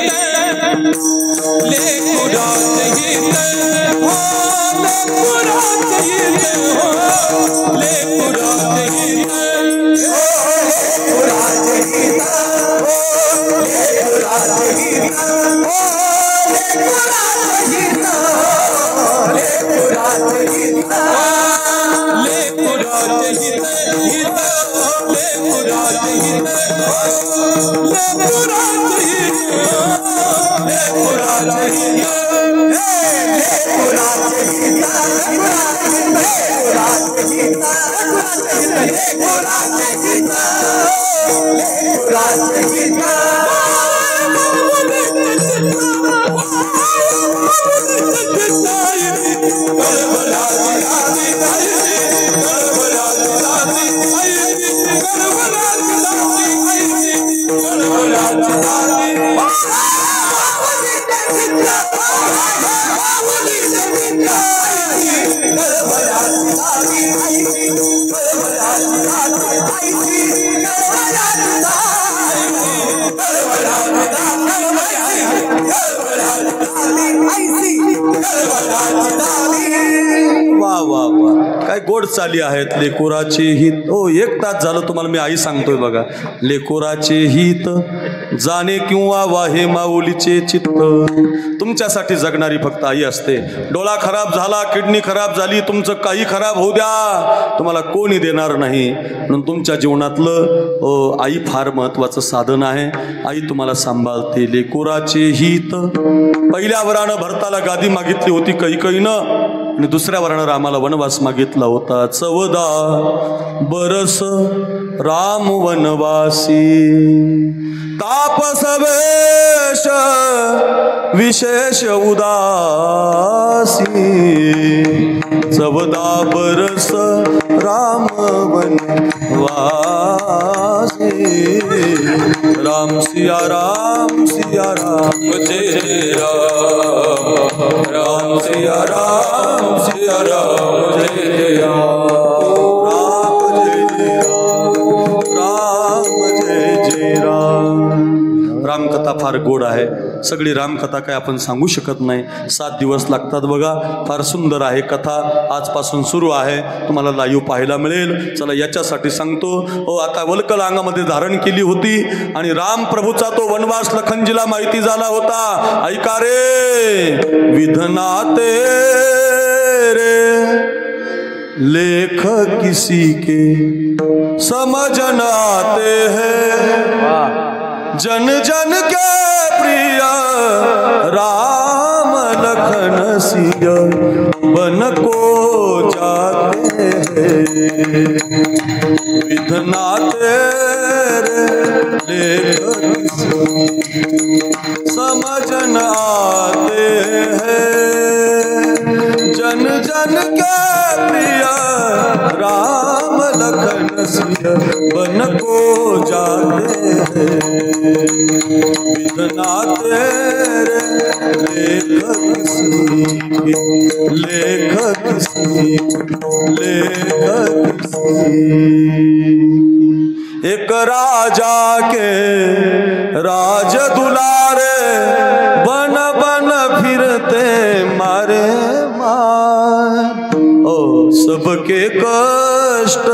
लेकुरात हित हो लेकुरात हित हो लेकुरात हित काय गोड चाली आहेत. लेकोराचे हित हो, 1 तास झालं तुम्हाला मी आई सांगतोय बघा. लेकोराचे हित जाणे किंवा वाहे माऊलीचे चित्त. तुमच्यासाठी जगणारी फक्त आई असते. डोळा खराब झाला, किडनी खराब झाली, तुमचं काही खराब होऊ द्या, तुम्हाला कोणी देणार नाही. म्हणून तुमच्या जीवनातलं आई फार महत्वाचं साधन आहे. आई तुम्हाला सांभाळते. लेकोराचे हित. पहिल्या वरानं भरताला गादी मागितली होती कैकईनं आणि दुसऱ्या वरानं रामाला वनवास मागितला होता. 14 बरस राम वनवासी तापस वेश विशेष उदासी. 14 बरस राम वनवासी. राम सिया राम सिया राम जय राम. राम सिया राम सिया राम जय राम. राम जय राम राम जय जय राम. रामकथा फार गोड आहे. सगळी रामकथा काय आपण सांगू शकत नाही. 7 दिवस लागतात बघा. फार सुंदर आहे कथा. आजपासून सुरू आहे. तुम्हाला लाईव्ह पाहायला मिळेल. चला याच्यासाठी सांगतो. आता वल्कल अंगामध्ये धारण केली होती आणि राम प्रभूचा तो वनवास लखनजीला माहिती झाला होता. ऐका रे विधनाते रे लेख किसी के समझ न आते हैं. जन जन के प्रिय राम लखन सिया बन को जाते हैं. विधना तेरे लेख समझ न आते हैं. जन जन के प्रिय राम लखन सिया बन को जाते हैं. विधना तेरे लेख किसी लेख किसी लेख किसी. एक राजा के राज दुलारे बन बन फिरते मारे मार. ओ सबके कष्ट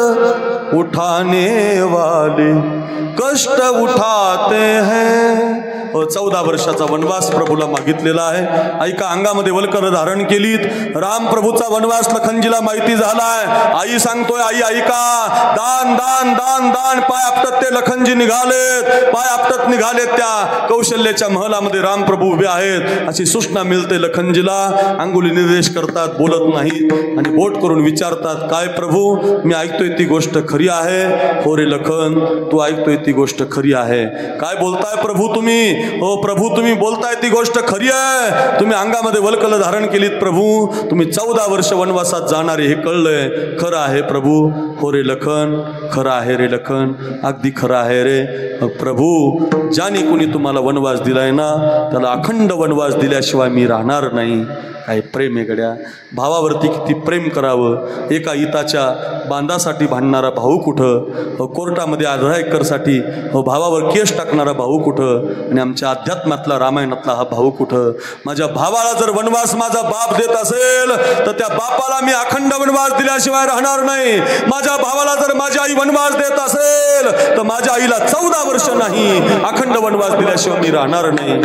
उठाने वाले कष्ट उठाते हैं. 14 वर्षाचा वनवास प्रभूला मागितलेला आहे. ऐका अंगामध्ये वल्कर धारण केलीत. राम प्रभूचा वनवास लखनजीला माहिती झालाय. आई सांगतोय आई ऐका. दान दान दान दान. पाय आपटत ते लखनजी निघालेत. पाय आपटत निघालेत. त्या कौशल्याच्या महलामध्ये राम प्रभू उभे आहेत अशी सूचना मिळते लखनजीला. अंगुली निर्देश करतात, बोलत नाहीत आणि बोट करून विचारतात काय प्रभू मी ऐकतोय ती गोष्ट खरी आहे. हो रे लखन तू ऐकतोय ती गोष्ट खरी आहे. काय बोलताय प्रभू तुम्ही. हो प्रभू तुम्ही बोलताय ती गोष्ट खरी आहे. तुम्ही अंगामध्ये वल्कल धारण केलीत प्रभू. तुम्ही 14 वर्ष वनवासात जाणारे हे कळलंय. खरं आहे प्रभू. हो रे लखन खरं आहे रे लखन. अगदी खरं आहे रे प्रभू. ज्याने कोणी तुम्हाला वनवास दिलाय ना त्याला अखंड वनवास दिल्याशिवाय मी राहणार नाही. काय प्रेम आहे गड्या. भावावरती किती प्रेम करावं. एका हिताच्या बांधासाठी भांडणारा भाऊ कुठं, कोर्टामध्ये 18 एकरसाठी भावावर केस टाकणारा भाऊ कुठं, आणि आमच्या अध्यात्मातला रामायणातला हा भाऊ कुठं. माझ्या भावाला जर वनवास माझा बाप देत असेल तर त्या बापाला मी अखंड वनवास दिल्याशिवाय राहणार नाही. माझ्या भावाला जर माझी आई वनवास देत असेल तर माझ्या आईला 14 वर्ष नाही अखंड वनवास दिल्याशिवाय मी राहणार नाही.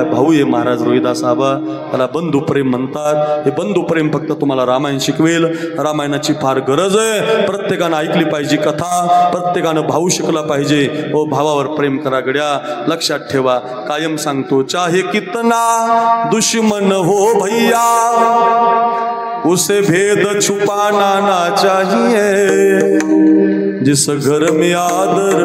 भाऊ आहे महाराज रोहिदास आबा, त्याला बंधुप्रेम म्हणतात. हे बंधुप्रेम फक्त तुम्हाला रामायण शिकवेल. रामायणाची फार गरज आहे. प्रत्येकानं ऐकली पाहिजे कथा, प्रत्येकानं भाऊ शिकला पाहिजे. हो, भावावर प्रेम करा गड्या. लक्षात ठेवा, कायम सांगतो, चाहे कितना दुश्मन हो भैया उसे भेद छुपाना ना चाहिए. जिस घर में आदर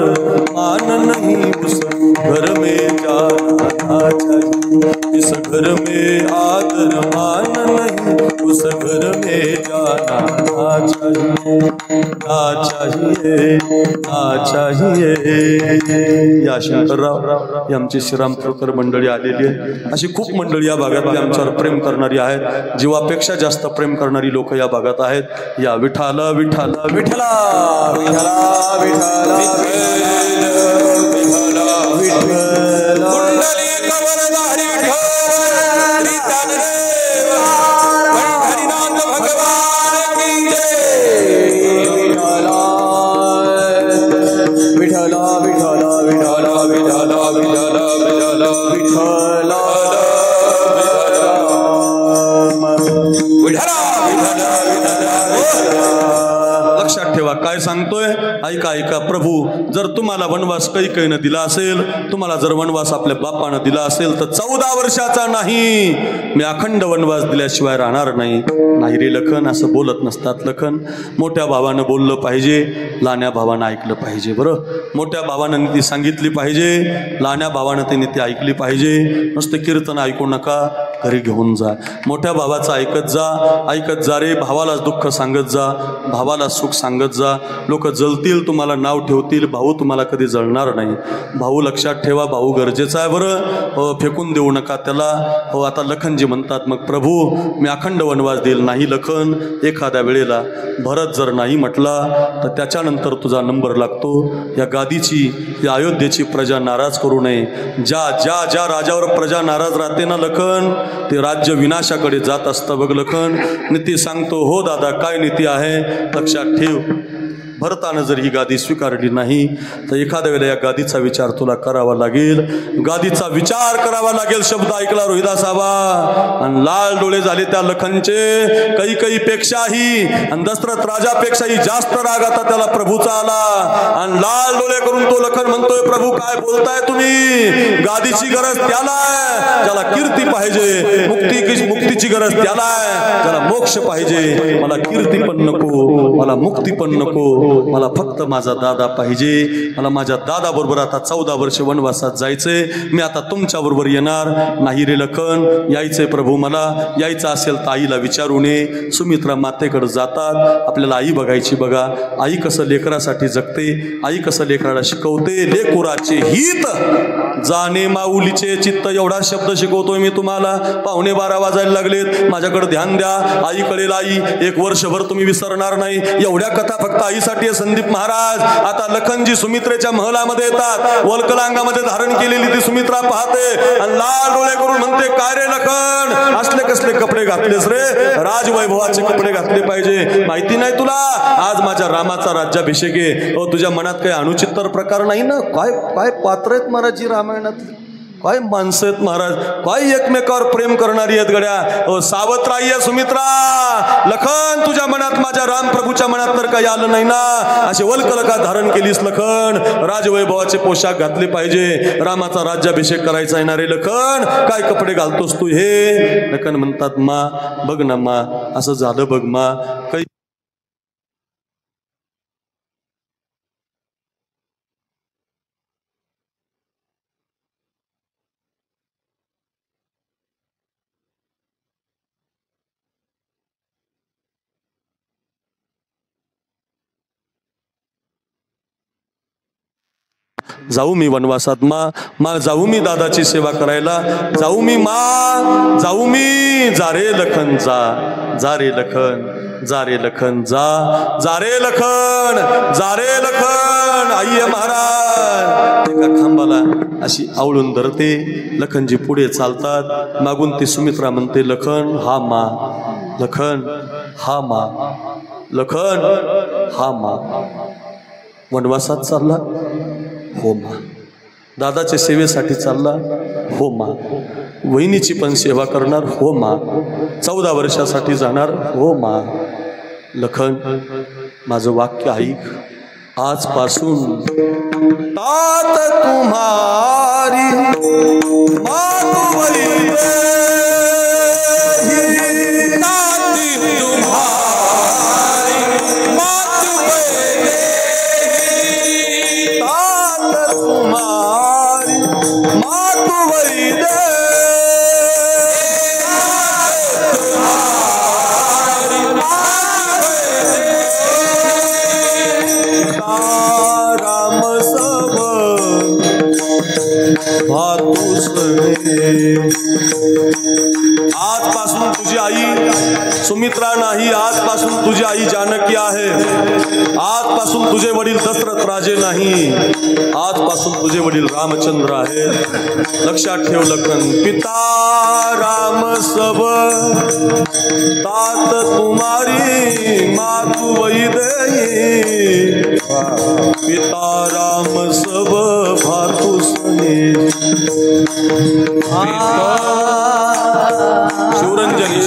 मान नहीं उस घर में जाना चाहिए. जिस घर में आदर मान नहीं उस घर में जाना चाहिए. ना चाहिए, ना चाहिए. या शंकरराव, ही आमची श्रीरामपूरकर मंडळी आलेली आहे. अशी खूप मंडळी या भागातली आमच्यावर प्रेम करणारी आहेत. जीवापेक्षा जास्त प्रेम करणारी लोक या भागात आहेत. या विठाल विठाल विठला विठला विठला विठला कुंडली कवरधारी विठ्ठल हरिनाथ भगवान की जय. विठला विठला विठला विठला विठला विठला विठला लक्षात ठेवा काय सांगतोय. ऐका ऐका. प्रभू जर तुम्हाला वनवास कैकेयीनं दिला असेल, तुम्हाला जर वनवास आपल्या बापानं दिला असेल तर 14 वर्षाचा नाही, मी अखंड वनवास दिल्याशिवाय राहणार नाही. नाही रे लखन, असं बोलत नसतात लखन. मोठ्या भावानं बोललं पाहिजे, लहान्या भावानं ऐकलं पाहिजे. बरं, मोठ्या भावानं नीती सांगितली पाहिजे, लहान्या भावानं ती नीती ऐकली पाहिजे. नुसते कीर्तन ऐकू नका, घरी घेऊन जा. मोठ्या भावाचं ऐकत जा, ऐकत जा रे. भावाला दुःख सांगत जा, भावाला सुख सांगत जा. लोक जळतील, तुम्हाला नाव ठेवतील, भाऊ तुम्हाला कधी जळणार नाही. भाऊ लक्षात ठेवा, भाऊ गरजेचा आहे. बरं, फेकून देऊ नका त्याला. हो, आता लखनजी म्हणतात मग प्रभू मी अखंड वनवास देईल. नाही लखन, एखाद्या वेळेला भरत जर नाही म्हटला तर त्याच्यानंतर तुझा नंबर लागतो. या गादीची, या अयोध्येची प्रजा नाराज करू नये. ज्या ज्या ज्या राजावर प्रजा नाराज राहते ना लखन, ते राज्य विनाशाकडे जात असतं बघ लखन. नीती सांगतो. हो दादा, काय नीती आहे लक्षात ठेव. भरतानं जर ही गादी स्वीकारली नाही तर एखाद्या वेळेला या गादीचा विचार तुला करावा लागेल. गादीचा विचार करावा लागेल. शब्द ऐकला रोहिदास आबा, आणि लाल डोळे झाले त्या लखनचे. कैकेयीपेक्षाही आणि दशरथ राजापेक्षाही जास्त राग आता त्याला प्रभूचा आला, आणि लाल डोळे करून तो लखन म्हणतोय, प्रभू काय बोलताय तुम्ही? गादीची गरज त्याला आहे ज्याला कीर्ती पाहिजे, मुक्तीची गरज त्याला आहे ज्याला मोक्ष पाहिजे. मला कीर्ती पण नको, मला मुक्ती पण नको, मला फक्त माझा दादा पाहिजे. मला माझ्या दादा बरोबर आता 14 वर्ष वनवासात जायचंय. मी आता तुमच्या बरोबर येणार नाही रे लखन. यायचंय प्रभू, मला यायचं असेल तर आईला विचारून ये. सुमित्रा मातेकडे जातात. आपल्याला आई बघायची. बघा आई कसं लेकरासाठी जगते, आई कसं लेकराला शिकवते. लेकुराचे हित जाणे माऊलीचे चित्त, एवढा शब्द शिकवतोय मी तुम्हाला. 11:15 वाजायला लागलेत. माझ्याकडे ध्यान द्या. आई कळेल. आई 1 वर्षभर तुम्ही विसरणार नाही. एवढ्या कथा फक्त आईसाठी. संदीप महाराज आता लखनजी सुमित्रेच्या महलामध्ये येतात. वल्कलांगामध्ये धारण केलेली ती सुमित्रा पाहते आणि लाल डोळे करून म्हणते, काय रे लखन, असले कसले कपडे घातलेस रे? राजवैभवाचे कपडे घातले पाहिजे. माहिती नाही तुला, आज माझ्या रामाचा राज्याभिषेक आहे. तुझ्या मनात काही अनुचित्तर प्रकार नाही ना? काय काय पात्र आहेत महाराजजी रामायणातली, काय माणसं आहेत महाराज, काय एकमेकावर प्रेम करणारी आहेत गड्या. सावत्र आई आहे सुमित्रा. लखन तुझ्या मनात माझ्या रामप्रभूच्या मनात तर काही आलं नाही ना? असे वल्कलका धारण केलीस लखन. राजवैभवाचे पोशाख घातले पाहिजे. रामाचा राज्याभिषेक करायचा आहे ना रे लखन. काय कपडे घालतोस तू हे? लखन म्हणतात, मा बघ ना मा, असं झालं बघ मा. काही जाऊ मी वनवासात मा जाऊ मी दादाची सेवा करायला, जाऊ मी जाऊ मी, जा रे लखन जा रे लखन, जा रे लखन जा रे लखन, जा रे लखन. आई महाराज एका खांबाला अशी आवळून धरते. लखनजी पुढे चालतात. मागून ती सुमित्रा म्हणते, लखन हा मा, लखन हा मा, लखन हा मा. वनवासात चालला, हो मा. दादाच्या सेवेसाठी चालला, हो मा. वहिनीची पण सेवा करणार, हो मा. 14 वर्षासाठी जाणार, हो मा. लखन माझं वाक्य ऐक, आजपासून तात तुम्हारी मातु वैदेही, ताती तुम्हारी मातु वैदेही, तात तुम्हारी मातु वैदेही, राम सब आजपासून तुझी आई सुमित्रा नाही, आजपासून तुझी आई जानकी आहे. आजपासून तुझे वडील दशरथ राजे नाही, आजपासून तुझे वडील रामचंद्र आहेत. लक्षात ठेव लखन. पिता राम सब तात तुम्हारी मातु वैदेही, पिता राम सब भातु सने. शिवरंजनी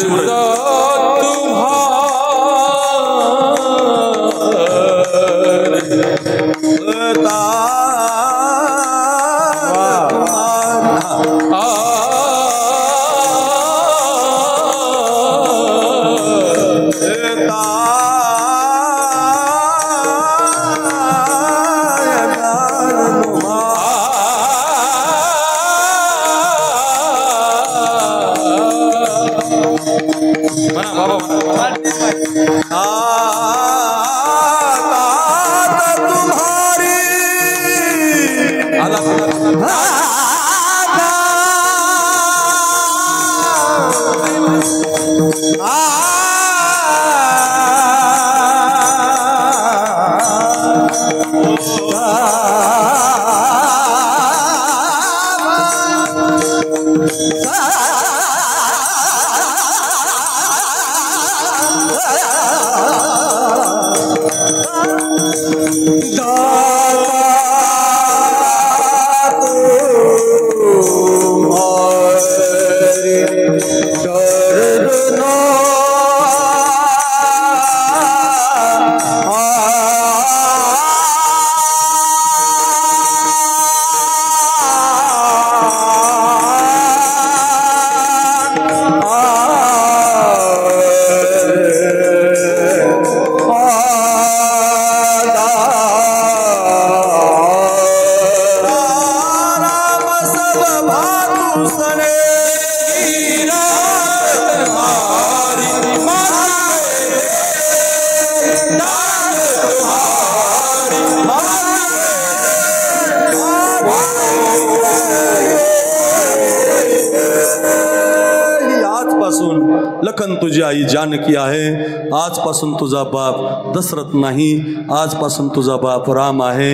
लखन तुझी आई जानकी आहे. आजपासून तुझा बाप दशरथ नाही, आजपासून तुझा बाप राम आहे.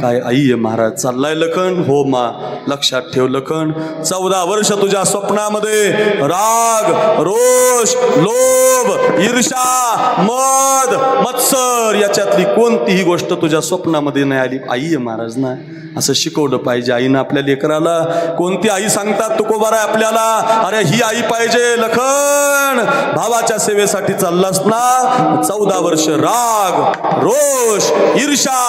काय आई आहे महाराज. चाललाय लखन, हो मा. लक्षात ठेव लखन, 14 वर्ष तुझ्या स्वप्नामध्ये राग, रोष, लोभ, ईर्षा, मद, मत्सर याच्यातली कोणतीही गोष्ट तुझ्या स्वप्नामध्ये नाही आली. आई आहे महाराज ना, असं शिकवलं पाहिजे आईनं आपल्या लेकराला. कोणती आई सांगतात तुकोबार आहे आपल्याला, अरे ही आई पाहिजे. लखन भावाच्या सेवेसाठी चाललास ना, 14 वर्ष राग, रोष, ईर्षा,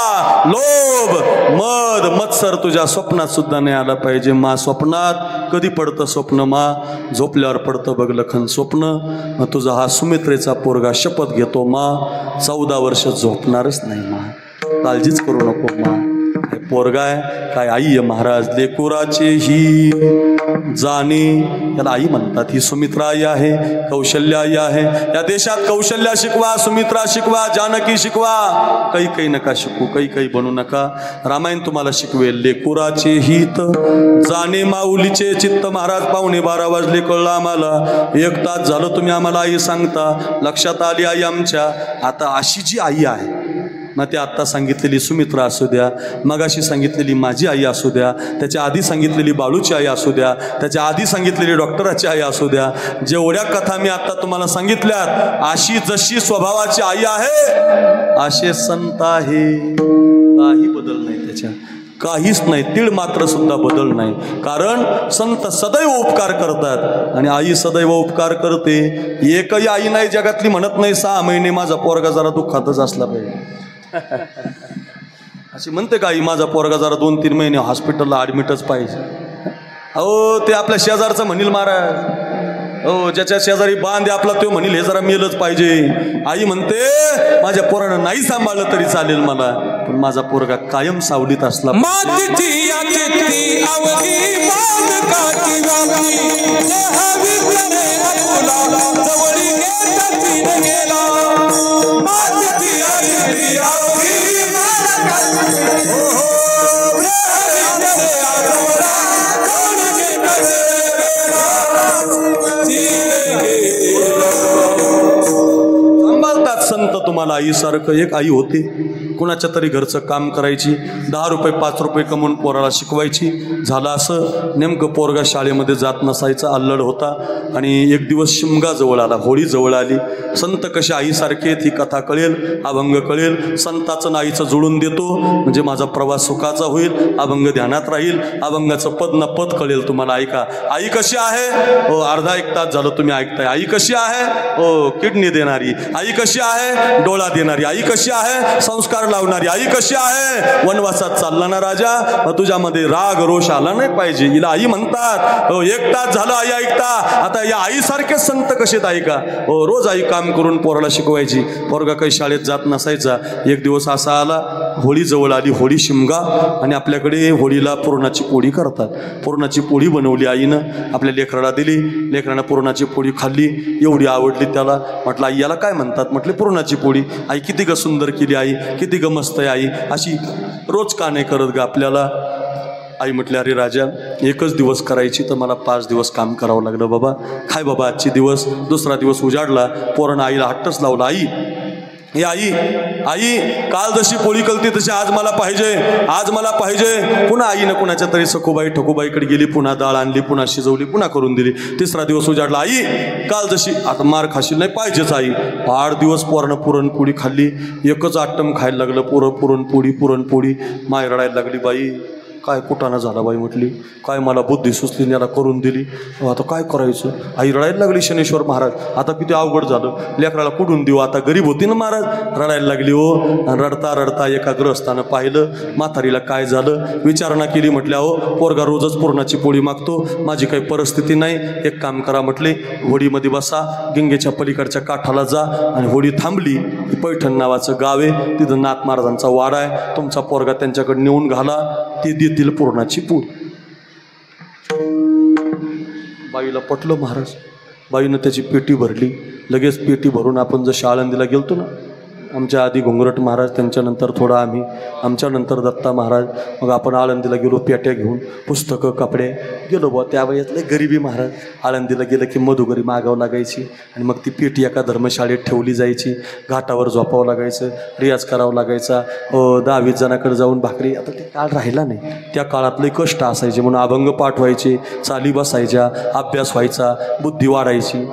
लोभ, मद, मत्सर तुझ्या स्वप्नात सुद्धा नाही आला पाहिजे. मा स्वप्नात कधी पडतं स्वप्न मा? झोपल्यावर पडतं बघ लखन स्वप्न. मग तुझा हा सुमित्रेचा पोरगा शपथ घेतो मा, 14 वर्ष झोपणारच नाही मा. काळजीच करू नको मा. पोरगा आहे काय आई आहे महाराज. लेकुराचे ही जाणे, याला आई म्हणतात. ही सुमित्रा आई आहे, कौशल्या आई आहे. या देशात कौशल्या शिकवा, सुमित्रा शिकवा, जानकी शिकवा. काही काही नका शिकू, काही काही बनू नका. रामायण तुम्हाला शिकवेल. लेकुराचे हित जाणे माऊलीचे चित्त. महाराज 11:15 वाजले, कळलं आम्हाला. 1 तास झालं तुम्ही आम्हाला आई सांगता. लक्षात आली आई आमच्या. आता अशी जी आई आहे, मग ते आत्ता सांगितलेली सुमित्रा असू द्या, मगाशी सांगितलेली माझी आई असू द्या, त्याच्या आधी सांगितलेली बाळूची आई असू द्या, त्याच्या आधी सांगितलेली डॉक्टराची आई असू द्या, जेवढ्या कथा मी आत्ता तुम्हाला सांगितल्यात, अशी जशी स्वभावाची आई आहे असे संत आहे. काही बदल नाही त्याच्या, काहीच नाही, तीळ मात्र सुद्धा बदल नाही. कारण संत सदैव उपकार करतात आणि आई सदैव उपकार करते. एकही आई नाही जगातली म्हणत नाही 6 महिने माझा पोरगा जरा दुःखातच असला पाहिजे. अशी म्हणते का आई माझा पोरगा जरा 2-3 महिने हॉस्पिटलला ॲडमिटच पाहिजे. अहो ते आपल्या शेजारचं म्हणील महाराज, हो ज्याच्या शेजारी बांध आहे आपला तो म्हणील हे जरा मेलच पाहिजे. आई म्हणते माझ्या पोरानं नाही सांभाळलं तरी चालेल मला, पण माझा पोरगा कायम सावलीत असला. संत तुम्हाला आईसारखं. एक आई होती, कुणाच्या तरी घरचं काम करायची, 10 रुपये 5 रुपये कमवून पोराला शिकवायची. झालं असं, नेमकं पोरगा शाळेमध्ये जात नसायचा, अल्लड होता. आणि एक दिवस शिमगा जवळ आला, होळी जवळ आली. संत कशा आईसारखे, ती कथा कळेल, अभंग कळेल. संताचं आईचं जुळून देतो म्हणजे माझा प्रवास सुखाचा होईल, अभंग ध्यानात राहील, अभंगाचं पद न पद कळेल तुम्हाला. ऐका आई कशी आहे. हो अर्धा 1 तास झालं तुम्ही ऐकताय. आई कशी आहे. हो किडनी देणारी. आई कशी आहे. डोळा देणारी. आई कशी आहे. संस्कार लावणारी. आई कशी आहे. वनवासात चालला ना राजा, मग तुझ्यामध्ये राग रोष आला नाही पाहिजे. हिला आई म्हणतात. हो 1 तास झालं आई ऐकता. आता या आईसारखे संत कसेत ऐका. हो रोज आई काम करून पोराला शिकवायची. पोरगा काही शाळेत जात नसायचा. एक दिवस असा आला, होळी जवळ आली, होळी शिमगा, आणि आपल्याकडे होळीला पुरणाची पोळी करतात. पुरणाची पोळी बनवली आईनं, आपल्या लेकराला दिली. लेकरानं पुरणाची पोळी खाल्ली, एवढी आवडली त्याला. म्हटलं आई याला काय म्हणतात. म्हटले पुरणाची पोळी. आई किती ग सुंदर केली आई, किती ग मस्त आहे आई, अशी रोज का नाही करत ग आपल्याला. आई म्हटली अरे राजा 1च दिवस करायची तर मला 5 दिवस काम करावं लागलं बाबा. काय बाबा आजची दिवस. दुसरा दिवस उजाडला. पोरानं आईला हट्टच लावला. आई हे आई आई काल जशी पोळी कलती तशी आज मला पाहिजे, आज मला पाहिजे. पुन्हा आईनं कुणाच्या तरी सखूबाई ठकूबाईकडे गेली, पुन्हा डाळ आणली, पुन्हा शिजवली, पुन्हा करून दिली. 3रा दिवस उजाडला. आई काल जशी, आता मार खाशील नाही पाहिजेच आई. 8 दिवस पोरानं पुरणपोळी खाल्ली. एकच आटम खायला लागलं, पुरणपोळी पुरणपोळी. माय रडायला लागली. बाई काय कुटाणा झाला बाई. म्हटली काय मला बुद्धी सुचली, याला करून दिली, आता काय करायचं. आई रडायला लागली. शनेश्वर महाराज आता किती अवघड झालं, लेकराला कुठून देऊ. आता गरीब होती ना महाराज. रडायला लागली हो. रडता रडता एका ग्रहस्थानं पाहिलं. म्हातारीला काय झालं विचारणा केली. म्हटल्या हो पोरगा रोजच पुरणाची पोळी मागतो, माझी काही परिस्थिती नाही. एक काम करा म्हटले, होडीमध्ये बसा, गंगेच्या पलीकडच्या काठाला जा. आणि होडी थांबली. पैठण नावाचं गाव आहे, तिथं नाथ महाराजांचा वाडा आहे. तुमचा पोरगा त्यांच्याकडे नेऊन घाला, ती देतील पुरणाची पोळी. बाईला पटलं महाराज. बाईनं त्याची पेटी भरली. लगेच पेटी भरून आपण जशी आळंदीला गेलतो ना, आमच्या आधी घुंगरट महाराज, त्यांच्यानंतर थोडा आम्ही, आमच्यानंतर दत्ता महाराज, मग आपण आळंदीला गेलो पेट्या घेऊन, पुस्तकं कपडे गेलो बुवा. त्या वयातले गरिबी महाराज. आळंदीला गेलं की मधुगरी मागावं लागायची आणि मग ती पेटी एका धर्मशाळेत ठेवली जायची. घाटावर झोपावं लागायचं, रियाज करावं लागायचा. 10-20 जणाकडे जाऊन भाकरी. आता ते काळ राहिला नाही. त्या काळातले कष्ट असायचे म्हणून अभंग पाठ व्हायचे, चाली बसायच्या, अभ्यास व्हायचा, बुद्धी वाढायची.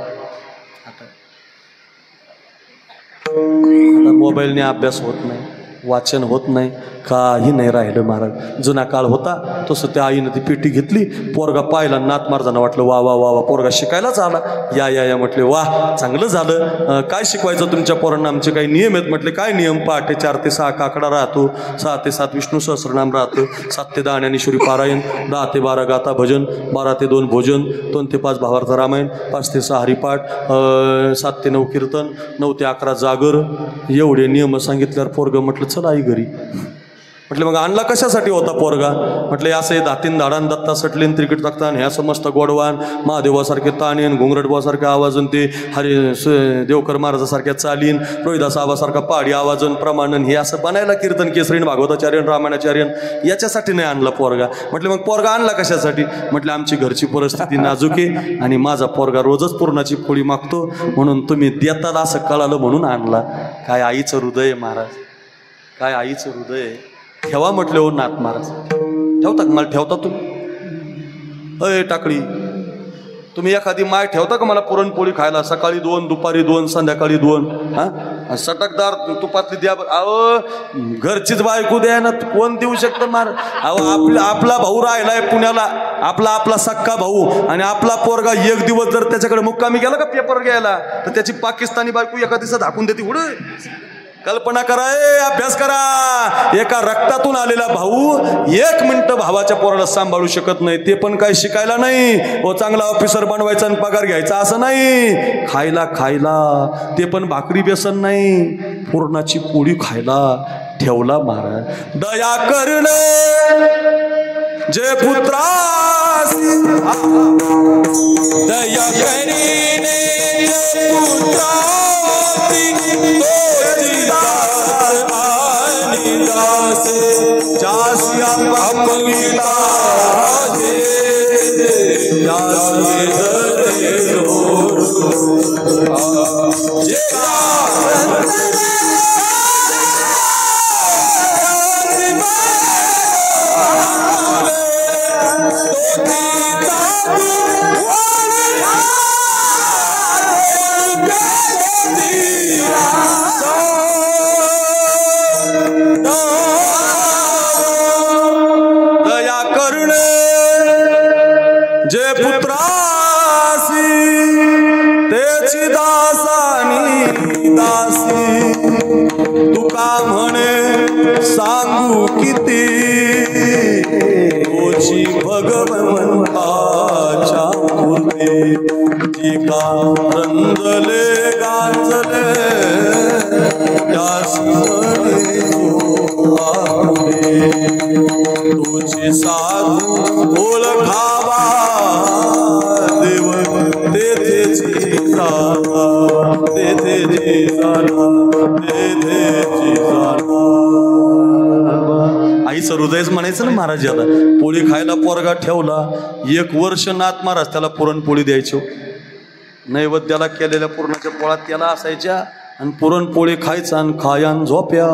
आता मोबाईलने अभ्यास होत नाही, वाचन होत नाही, काही नाही राहिलं महाराज. जुना काळ होता तसं त्या आईनं ती पेटी घेतली. पोरगा पाहिला, नाथ महाराजांना वाटलं वा वा वा वा पोरगा शिकायलाच आला. या या या म्हटले वा चांगलं झालं. काय शिकवायचं तुमच्या पोरांना. आमचे काही नियम आहेत. म्हटले काय नियम. पहाटे 4 ते 6 काकडा राहतो, 6 ते 7 विष्णू सहस्रनाम राहतं, 7 ते 10 ज्ञानेश्वरी पारायण, 10 ते 12 गाथा भजन, 12 ते 2 भोजन, 2 ते 5 भावार्थ रामायण, 5 ते 6 हरिपाठ, 7 ते 9 कीर्तन, 9 ते 11 जागर. एवढे नियम सांगितल्यावर पोरगं म्हटलं चला आई घरी. म्हटले मग आणला कशासाठी होता पोरगा? म्हटले असे दातीन धाडान दत्ता सटलीन त्रिकट टाकतान ह्या समस्त गोडवान महादेवासारखे ताणीन घुंगरटबासारखे आवाजन ते देवकर महाराजासारख्या चालीन रोहिदास आबासारखा पहाडी आवाजन प्रमाणन हे असं बनायला कीर्तन केसरीन भागवताचार्यन रामायणाचार्यन याच्यासाठी नाही आणला पोरगा. म्हटले मग पोरगा आणला कशासाठी? म्हटले आमची घरची परिस्थिती नाजूक आहे आणि माझा पोरगा रोजच पुरणाची पोळी मागतो म्हणून तुम्ही देतात असं कळालं म्हणून आणला. काय आईचं हृदय महाराज, काय आईचं हृदय. ठेवा म्हटले हो नाथ महाराज. ठेवता का मला? ठेवता तुम्ही? अय टाकळी, तुम्ही एखादी माय ठेवता का मला पुरणपोळी खायला? सकाळी 2, दुपारी 2, संध्याकाळी 2. हा सटकदार तुपातली द्या. अहो घरचीच बायको द्या ना, कोण देऊ शकतं मार? अहो आपला भाऊ राहिलाय पुण्याला, आपला सक्का भाऊ, आणि आपला पोरगा एक दिवस जर त्याच्याकडे मुक्कामी गेला का पेपर घ्यायला तर त्याची पाकिस्तानी बायको एका दिवसात हाकून देते. उड कल्पना करा, अभ्यास करा. एका रक्तातून आलेला भाऊ 1 मिनिट भावाच्या पोराला सांभाळू शकत नाही. ते पण काय शिकायला नाही व चांगला ऑफिसर बनवायचा आणि पगार घ्यायचा असं नाही. खायला ते पण भाकरी बेसन नाही, पुरणाची पोळी खायला ठेवला महाराज. दया करणे जे पुत्रासी, दया करीने पुत्रासी जासी अपमिता जे पुत्रासी तेची दासानी दासी. तुका म्हणे सांगू किती ओची भगवंताच्या मूर्ती. ती का रंजले गांजले त्यासी तुझी साधू ओळखावा देव तेथेची जागा, तेथेची जागा, तेथेची जागा. आईचं हृदयच म्हणायचं ना महाराज. याला पोळी खायला पोरगा ठेवला. 1 वर्ष नाथ महाराज त्याला पुरणपोळी द्यायचो. नैवेद्याला केलेल्या पुरणाच्या पोळ्या त्याला असायच्या आणि पुरणपोळी खायचा आणि खायान झोप्या.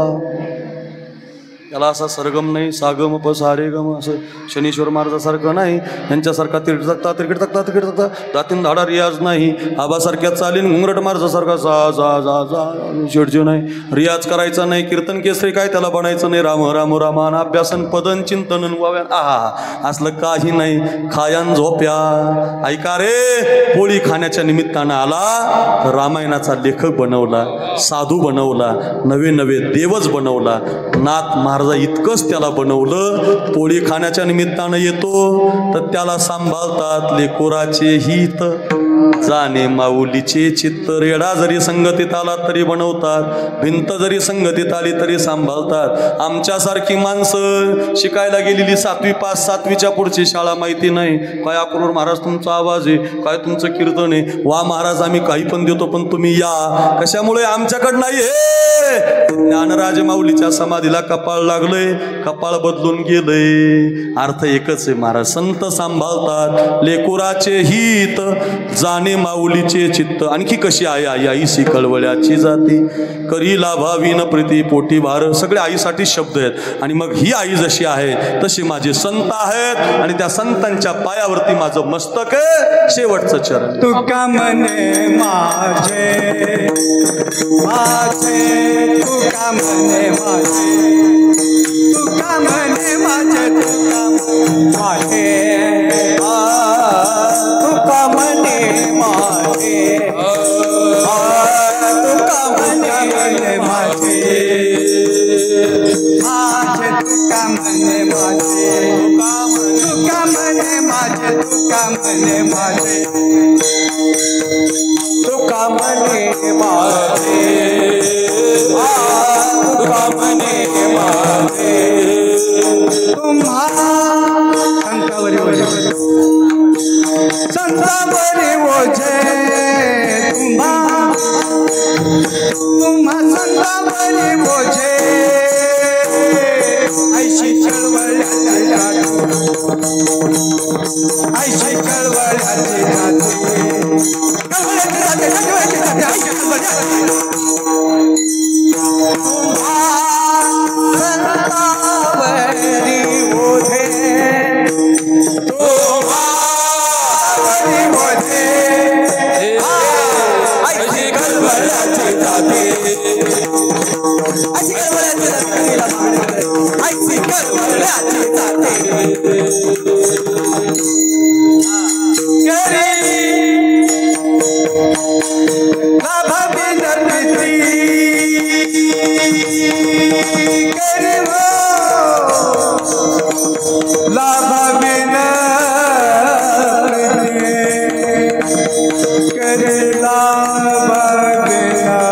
त्याला असा सरगम नाही, सागम प सारे गम असं शनीश्वर महाराजासारखं नाही, यांच्यासारखा तिकीट तकता दातीन धाडा रियाज नाही. आबासारख्या चालीन घुंगरट महाराजासारखा जा शेडजे नाही. रियाज करायचा नाही, कीर्तन केसरी काय त्याला बनायचं नाही. राम राम रामान अभ्यासन पदन चिंतन वाव्यान असलं काही नाही. खायान झोप्या. ऐका रे, पोळी खाण्याच्या निमित्तानं आला तर रामायणाचा लेखक बनवला, साधू बनवला, नवे देवच बनवला. नाथ महाराज इतकंच त्याला बनवलं. पोळी खाण्याच्या निमित्तानं येतो तर त्याला सांभाळतात लेकोराचे हित, जाणे माऊलीचे चित्त. रेडा जरी संगतीत आला तरी बनवतात, भिंत जरी संगतीत आली तरी सांभाळतात. आमच्यासारखी माणसं शिकायला गेलेली 7वी पास, 7वीच्या पुढची शाळा माहिती नाही. काय अक्रूर महाराज तुमचा आवाज आहे, काय तुमचं कीर्तन आहे. वा महाराज आम्ही काही पण देतो पण तुम्ही या. कशामुळे? आमच्याकडं नाही. हे ज्ञानराज माऊलीच्या समाधीला कपाळ लागलंय, कपाळ बदलून गेलंय. अर्थ एकच आहे महाराज. संत सांभाळतात लेकुराचे हित, जाणे माऊलीचे चित्त. आणखी कशी आहे आई? आईशी कळवळ्याची जाती, करी लाभावी न प्रीती पोटी भार. सगळे आईसाठी शब्द आहेत. आणि मग ही आई जशी आहे तशी माझे संत आहेत आणि त्या संतांच्या पायावरती माझं मस्तक आहे. शेवटचं चरण. तुका मने माझे माझे, तुका मने माझे, तुका मने माझे, तुका माझे, तुका मने माझे, तुका मने माझे, माझे तुका मने माझे, तुका मने माझे, तुका मने माझे, तुका मने माझे, तुका मने माझे. करीला भावेना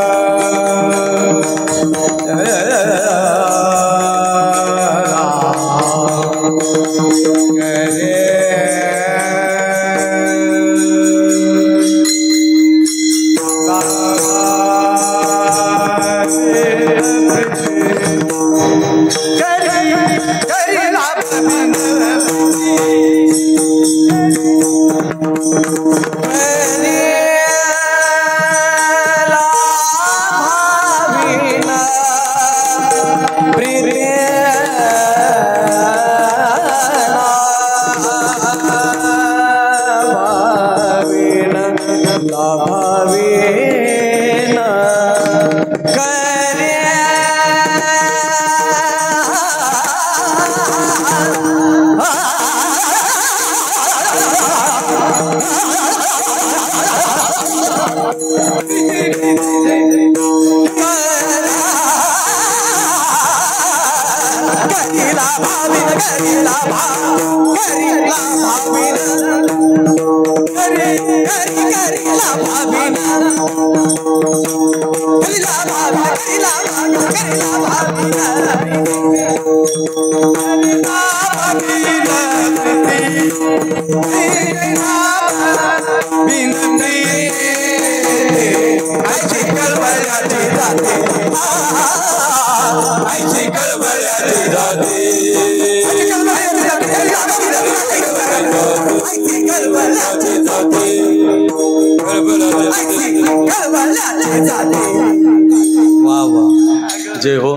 वा वा जय हो.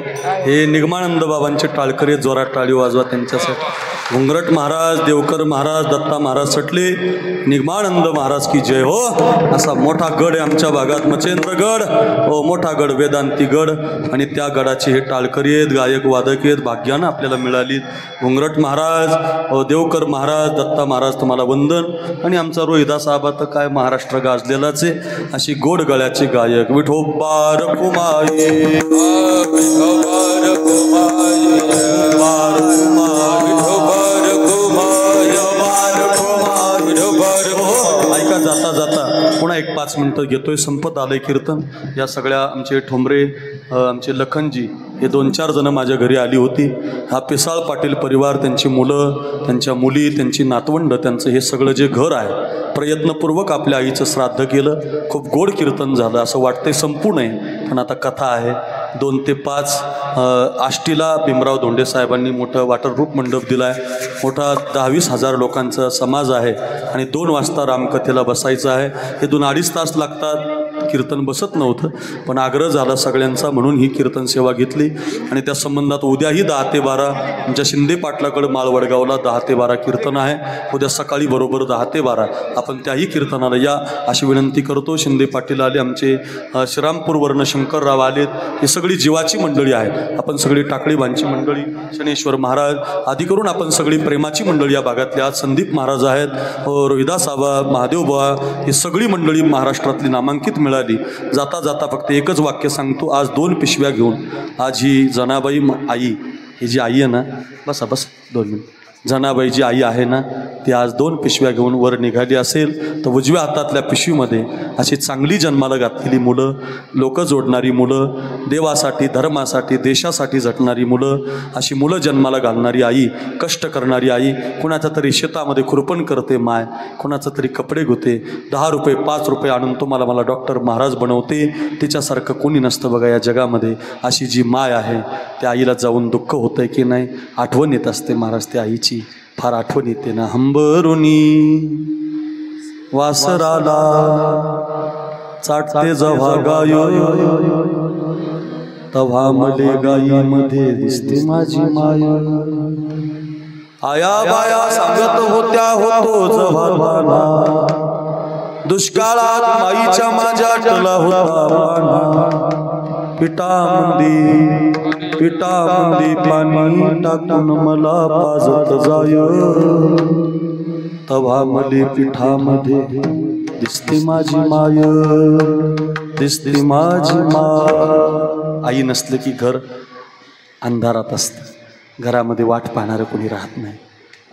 हे निगमानंद बाबांचे टाळकरी जोरात टाळी वाजवा त्यांच्यासाठी. घुंगरट महाराज, देवकर महाराज, दत्ता महाराज सटले, निगमानंद महाराज की जय हो. असा मोठा गड आहे आमच्या भागात, मच्छेंद्रगड. हो, मोठा गड, वेदांती गड. आणि त्या गडाचे हे टाळकरी आहेत, गायक वादक आहेत, भाग्यानं आपल्याला मिळाली. घुंगरट महाराज, देवकर महाराज, दत्ता महाराज, तुम्हाला वंदन. आणि आमचा रोहिदास आबा तर काय महाराष्ट्र गाजलेलाच आहे. अशी गोड गळ्याचे गायक. विठोबा रखुमाई, ऐका जाता जाता पुन्हा एक 5 मिनटं घेतोय. संपत आलंय कीर्तन. या सगळ्या आमचे ठोंबरे, आमचे लखनजी, हे 2-4 जण माझ्या घरी आली होती. हा पिसाळ पाटील परिवार, त्यांची मुलं, त्यांच्या मुली, त्यांची नातवंड, त्यांचं हे सगळं जे घर आहे, प्रयत्नपूर्वक आपल्या आईचं श्राद्ध केलं. खूप गोड कीर्तन झालं असं वाटतंय. संपूर्ण आहे पण आता कथा आहे. 2 ते 5 आष्टीला भीमराव धोंडे साहेबांनी मोठं वॉटरप्रूफ मंडप दिला आहे. मोठा 10-20 हजार लोकांचा समाज आहे. आणि 2 वाजता रामकथेला बसायचं आहे. हे 2-2.5 तास लागतात. कीर्तन बसत नव्हतं पण आग्रह झाला सगळ्यांचा म्हणून ही कीर्तन सेवा घेतली. आणि त्या संबंधात उद्याही 10 ते 12 आमच्या शिंदे पाटलाकडं माळवडगावला 10 ते 12 कीर्तन आहे. उद्या सकाळी बरोबर 10 ते 12 आपण त्याही कीर्तनाला या अशी विनंती करतो. शिंदे पाटील आले, आमचे श्रीरामपूरवरनं शंकरराव आलेत. ही सगळी जीवाची मंडळी आहे. आपण सगळी टाकळीबांची मंडळी, शनेश्वर महाराज आदी करून आपण सगळी प्रेमाची मंडळी या भागातली. आज संदीप महाराज आहेत, रोहिदास आबा, महादेव बुवा, ही सगळी मंडळी महाराष्ट्रातली नामांकित मिळाली. जाता जाता फक्त एकच वाक्य सांगतो. आज 2 पिशव्या घेऊन आज ही जनाबाई आई, ही जी आई आहे ना, बस 2 मिनिट, जनाबाई जी आई आहे ना, ती आज 2 पिशव्या घेऊन वर निघाली असेल तर उजव्या हातातल्या पिशवीमध्ये अशी चांगली जन्माला घातलेली मुलं, लोक जोडणारी मुलं, देवासाठी, धर्मासाठी, देशासाठी झटणारी मुलं, अशी मुलं जन्माला घालणारी आई, कष्ट करणारी आई, कुणाच्या तरी शेतामध्ये खुरपण करते माय, कुणाचं तरी कपडे धुते, 10 रुपये 5 रुपये आणून तुम्हाला मला डॉक्टर महाराज बनवते. तिच्यासारखं कोणी नसतं बघा या जगामध्ये. अशी जी माय आहे त्या आईला जाऊन दुःख होतंय की नाही, आठवण येत असते महाराज त्या आईची. फार आठवण येते ना. हंबरुनी वासराला चाटते जव्हा गाय, तव्हा मले गाईमध्ये दिसते माझी माय. आया बाया सांगत होत्या होतो जव्हा दुष्काळात माईच्या माझ्या टला होता. पिठामंदी पाणी टाकून मला पाजत जाय, तव्हा मले पिठामध्ये दिसते माझी माय, दिसते माझी माय. आई नसलं की घर अंधारात असतं. घरामध्ये वाट पाहणारं कोणी राहत नाही.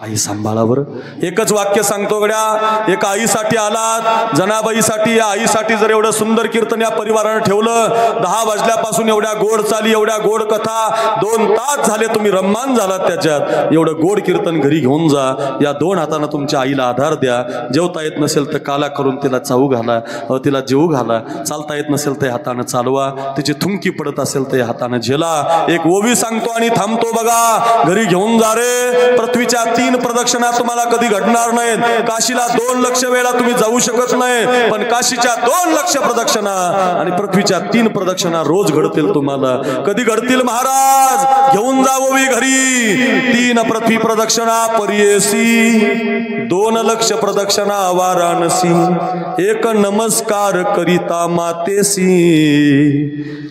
आई सांभाळा बरं. एकच वाक्य सांगतो गड्या, एका आईसाठी आलात, जनाबाईसाठी, या आईसाठी जर एवढं सुंदर कीर्तन या परिवारानं ठेवलं, 10 वाजल्यापासून एवढ्या गोड चाली, एवढ्या गोड कथा, 2 तास झाले तुम्ही रम्मान झालात त्याच्यात. एवढं गोड कीर्तन घरी घेऊन जा. या 2 हातानं तुमच्या आईला आधार द्या. जेवता येत नसेल तर काला करून तिला चावू घाला, तिला जेवू घाला. चालता येत नसेल तर हातानं चालवा. तिची थुंकी पडत असेल तर हातानं झेला. एक ओवी सांगतो आणि थांबतो बघा. घरी घेऊन जा रे. पृथ्वीच्या 3 प्रदक्षिणा तुम्हाला कधी घडणार नाहीत. काशीला 2 लक्ष वेळा तुम्ही जाऊ शकत नाही, पण काशीच्या 2 लक्ष प्रदक्षिणा आणि पृथ्वीच्या 3 प्रदक्षिणा रोज घडतील तुम्हाला. कधी घडतील महाराज? घेऊन जा ओवी घरी. 3 पृथ्वी प्रदक्षिणा परियेसी, 2 लक्ष प्रदक्षिणा वाराणसी, 1 नमस्कार करिता मातेसी,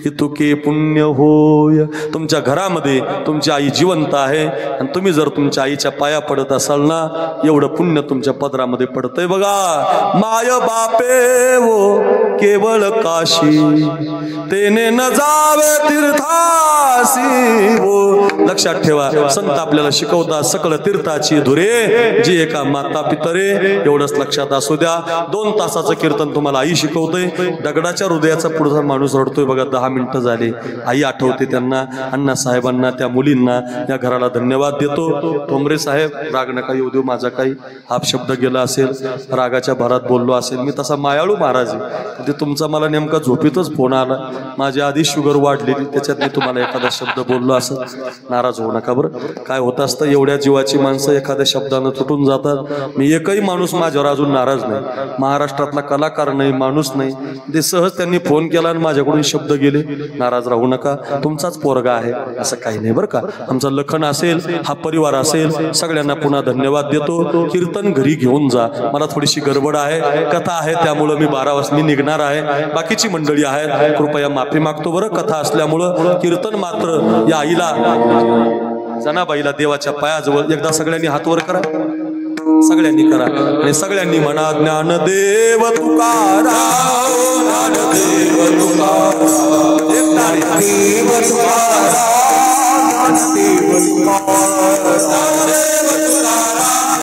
इतुके पुण्य होय. तुमच्या घरामध्ये तुमची आई जिवंत आहे आणि तुम्ही जर तुमच्या आईच्या पाया पडत असाल ना, एवढं पुण्य तुमच्या पदरामध्ये पडतंय बघा. माय बापे वो केवळ काशी, तेने न जावे तीर्थासी वो. लक्षात ठेवा, संत आपल्याला शिकवतात सकळ तीर्थाची धुरे, जी एका माता पितरे. एवढंच लक्षात असू द्या. 2 तासाचं कीर्तन तुम्हाला आई शिकवते. दगडाच्या हृदयाचा पुढचा माणूस रडतोय बघा. 10 मिनिटं झाले. आई आठवते त्यांना, अण्णा साहेबांना, त्या मुलींना. या घराला धन्यवाद देतो. ठोंबरे साहेब, राग नका येऊ देऊ. माझा काही हाप शब्द गेला असेल, रागाच्या भरात बोललो असेल. मी तसा मायाळू महाराज आहे. ते तुमचा मला नेमका झोपेतच फोन आला. माझी आधी शुगर वाढलेली, त्याच्यात मी तुम्हाला एखादा शब्द बोललो असं. नाराज होऊ नका बरं. काय होत असतं, एवढ्या जीवाची माणसं एखाद्या शब्दानं तुटून जातात. मी एकही माणूस माझ्यावर अजून नाराज नाही. महाराष्ट्रातला कलाकार नाही, माणूस नाही. ते सहज त्यांनी फोन केला आणि माझ्याकडून शब्द गेले. नाराज राहू नका. तुमचाच पोरगा आहे असं काही नाही बरं का. आमचा लखन असेल, हा परिवार असेल, सगळ्यांना पुन्हा धन्यवाद देतो. कीर्तन घरी घेऊन जा. मला थोडीशी गडबड आहे, कथा आहे, त्यामुळं मी 12 वाजता निघणार आहे. बाकीची मंडळी आहेत, कृपया माफी मागतो बरं. कथा असल्यामुळं कीर्तन मात्र या आईला, जनाबाईला देवाच्या पायाजवळ एकदा सगळ्यांनी हात वर करा. सगळ्यांनी करा आणि सगळ्यांनी म्हणा, ज्ञानदेव तुकाराम, ज्ञानदेव तुकाराम, ज्ञानदेव तुकाराम, ज्ञानदेव तुकाराम.